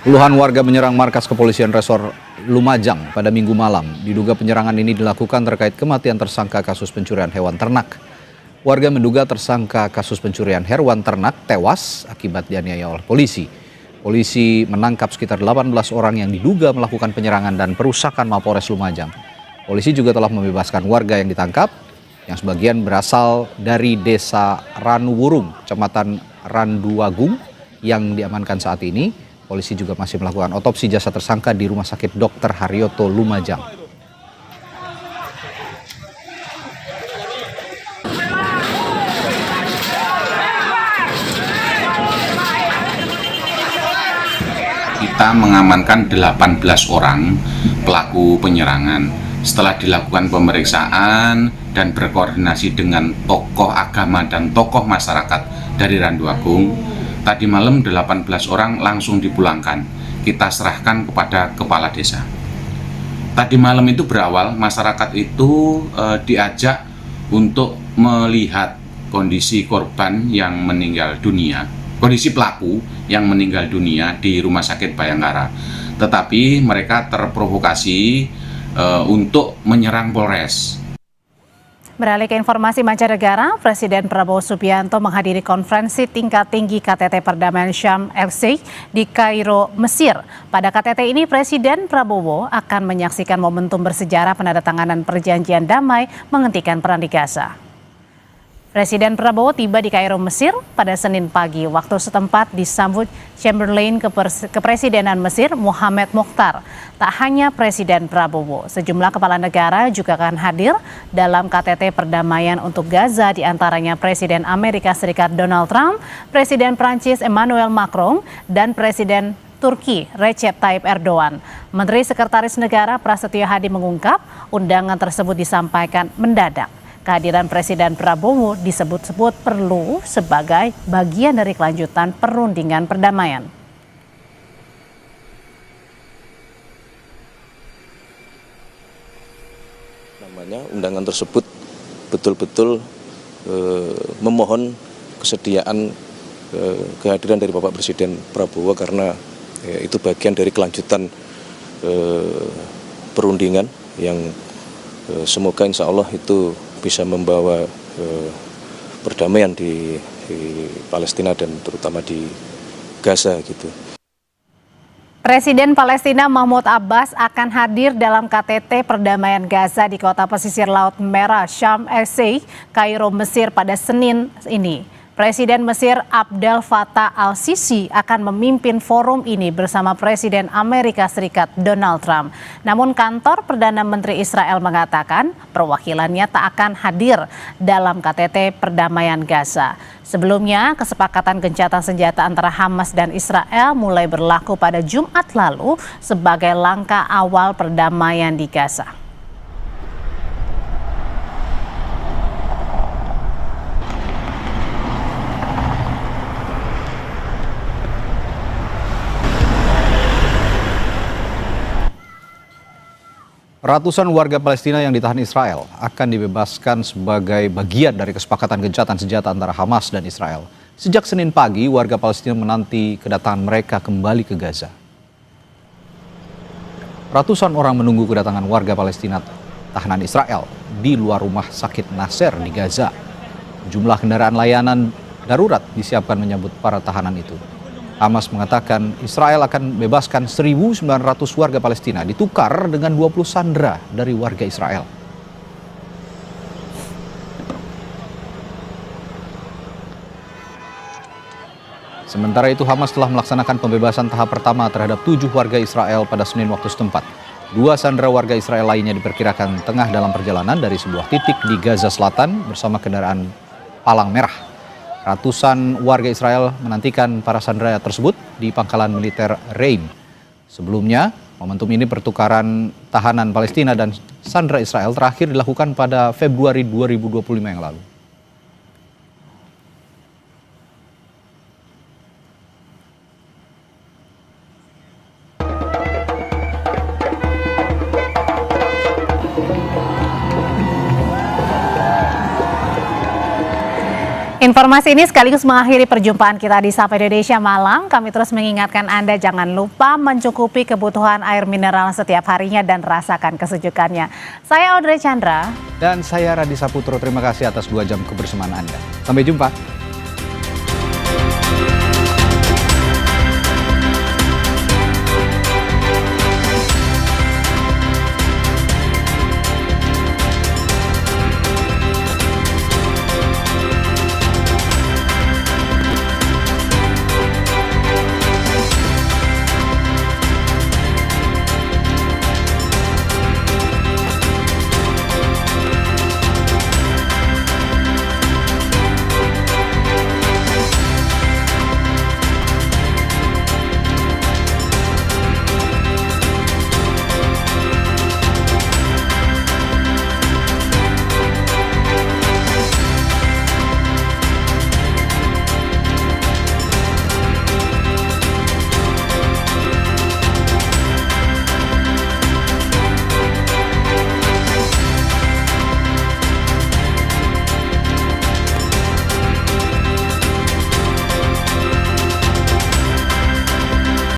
Puluhan warga menyerang markas kepolisian Resor Lumajang pada Minggu malam. Diduga penyerangan ini dilakukan terkait kematian tersangka kasus pencurian hewan ternak. Warga menduga tersangka kasus pencurian hewan ternak tewas akibat dianiaya oleh polisi. Polisi menangkap sekitar 18 orang yang diduga melakukan penyerangan dan perusakan Mapolres Lumajang. Polisi juga telah membebaskan warga yang ditangkap, yang sebagian berasal dari Desa Ranuwurung, Kecamatan Randuagung, yang diamankan saat ini. Polisi juga masih melakukan otopsi jasad tersangka di Rumah Sakit Dr. Haryoto Lumajang. Kita mengamankan 18 orang pelaku penyerangan Setelah dilakukan pemeriksaan dan berkoordinasi dengan tokoh agama dan tokoh masyarakat dari Randu Agung, tadi malam 18 orang langsung dipulangkan. Kita serahkan kepada kepala desa. Tadi malam itu berawal masyarakat itu diajak untuk melihat kondisi korban yang meninggal dunia, kondisi pelaku yang meninggal dunia di Rumah Sakit Bayangkara. Tetapi mereka terprovokasi untuk menyerang Polres. Beralih ke informasi mancanegara, Presiden Prabowo Subianto menghadiri konferensi tingkat tinggi KTT Perdamaian Sharm el-Sheikh di Kairo, Mesir. Pada KTT ini, Presiden Prabowo akan menyaksikan momentum bersejarah penandatanganan perjanjian damai menghentikan perang di Gaza. Presiden Prabowo tiba di Kairo, Mesir pada Senin pagi. Waktu setempat disambut Chamberlain Kepresidenan Mesir, Mohamed Mokhtar. Tak hanya Presiden Prabowo, sejumlah kepala negara juga akan hadir dalam KTT Perdamaian untuk Gaza, diantaranya Presiden Amerika Serikat Donald Trump, Presiden Prancis Emmanuel Macron, dan Presiden Turki Recep Tayyip Erdogan. Menteri Sekretaris Negara Prasetyo Hadi mengungkap undangan tersebut disampaikan mendadak. Kehadiran Presiden Prabowo disebut-sebut perlu sebagai bagian dari kelanjutan perundingan perdamaian. Undangan tersebut betul-betul memohon kesediaan kehadiran dari Bapak Presiden Prabowo karena itu bagian dari kelanjutan perundingan yang semoga insya Allah itu bisa membawa perdamaian di Palestina dan terutama di Gaza gitu. Presiden Palestina Mahmud Abbas akan hadir dalam KTT Perdamaian Gaza di kota pesisir Laut Merah Sharm el-Sheikh, Kairo, Mesir pada Senin ini. Presiden Mesir Abdel Fattah al-Sisi akan memimpin forum ini bersama Presiden Amerika Serikat Donald Trump. Namun kantor Perdana Menteri Israel mengatakan perwakilannya tak akan hadir dalam KTT Perdamaian Gaza. Sebelumnya, kesepakatan gencatan senjata antara Hamas dan Israel mulai berlaku pada Jumat lalu sebagai langkah awal perdamaian di Gaza. Ratusan warga Palestina yang ditahan Israel akan dibebaskan sebagai bagian dari kesepakatan gencatan senjata antara Hamas dan Israel. Sejak Senin pagi, warga Palestina menanti kedatangan mereka kembali ke Gaza. Ratusan orang menunggu kedatangan warga Palestina tahanan Israel di luar rumah sakit Nasser di Gaza. Jumlah kendaraan layanan darurat disiapkan menyambut para tahanan itu. Hamas mengatakan Israel akan bebaskan 1.900 warga Palestina ditukar dengan 20 sandera dari warga Israel. Sementara itu Hamas telah melaksanakan pembebasan tahap pertama terhadap 7 warga Israel pada Senin waktu setempat. 2 sandera warga Israel lainnya diperkirakan tengah dalam perjalanan dari sebuah titik di Gaza Selatan bersama kendaraan palang merah. Ratusan warga Israel menantikan para sandera tersebut di pangkalan militer Reim. Sebelumnya, momentum ini pertukaran tahanan Palestina dan sandera Israel terakhir dilakukan pada Februari 2025 yang lalu. Informasi ini sekaligus mengakhiri perjumpaan kita di Sapa Indonesia Malam. Kami terus mengingatkan Anda jangan lupa mencukupi kebutuhan air mineral setiap harinya dan rasakan kesejukannya. Saya Audrey Chandra. Dan saya Radhi Saputro, terima kasih atas 2 jam kebersamaan Anda. Sampai jumpa.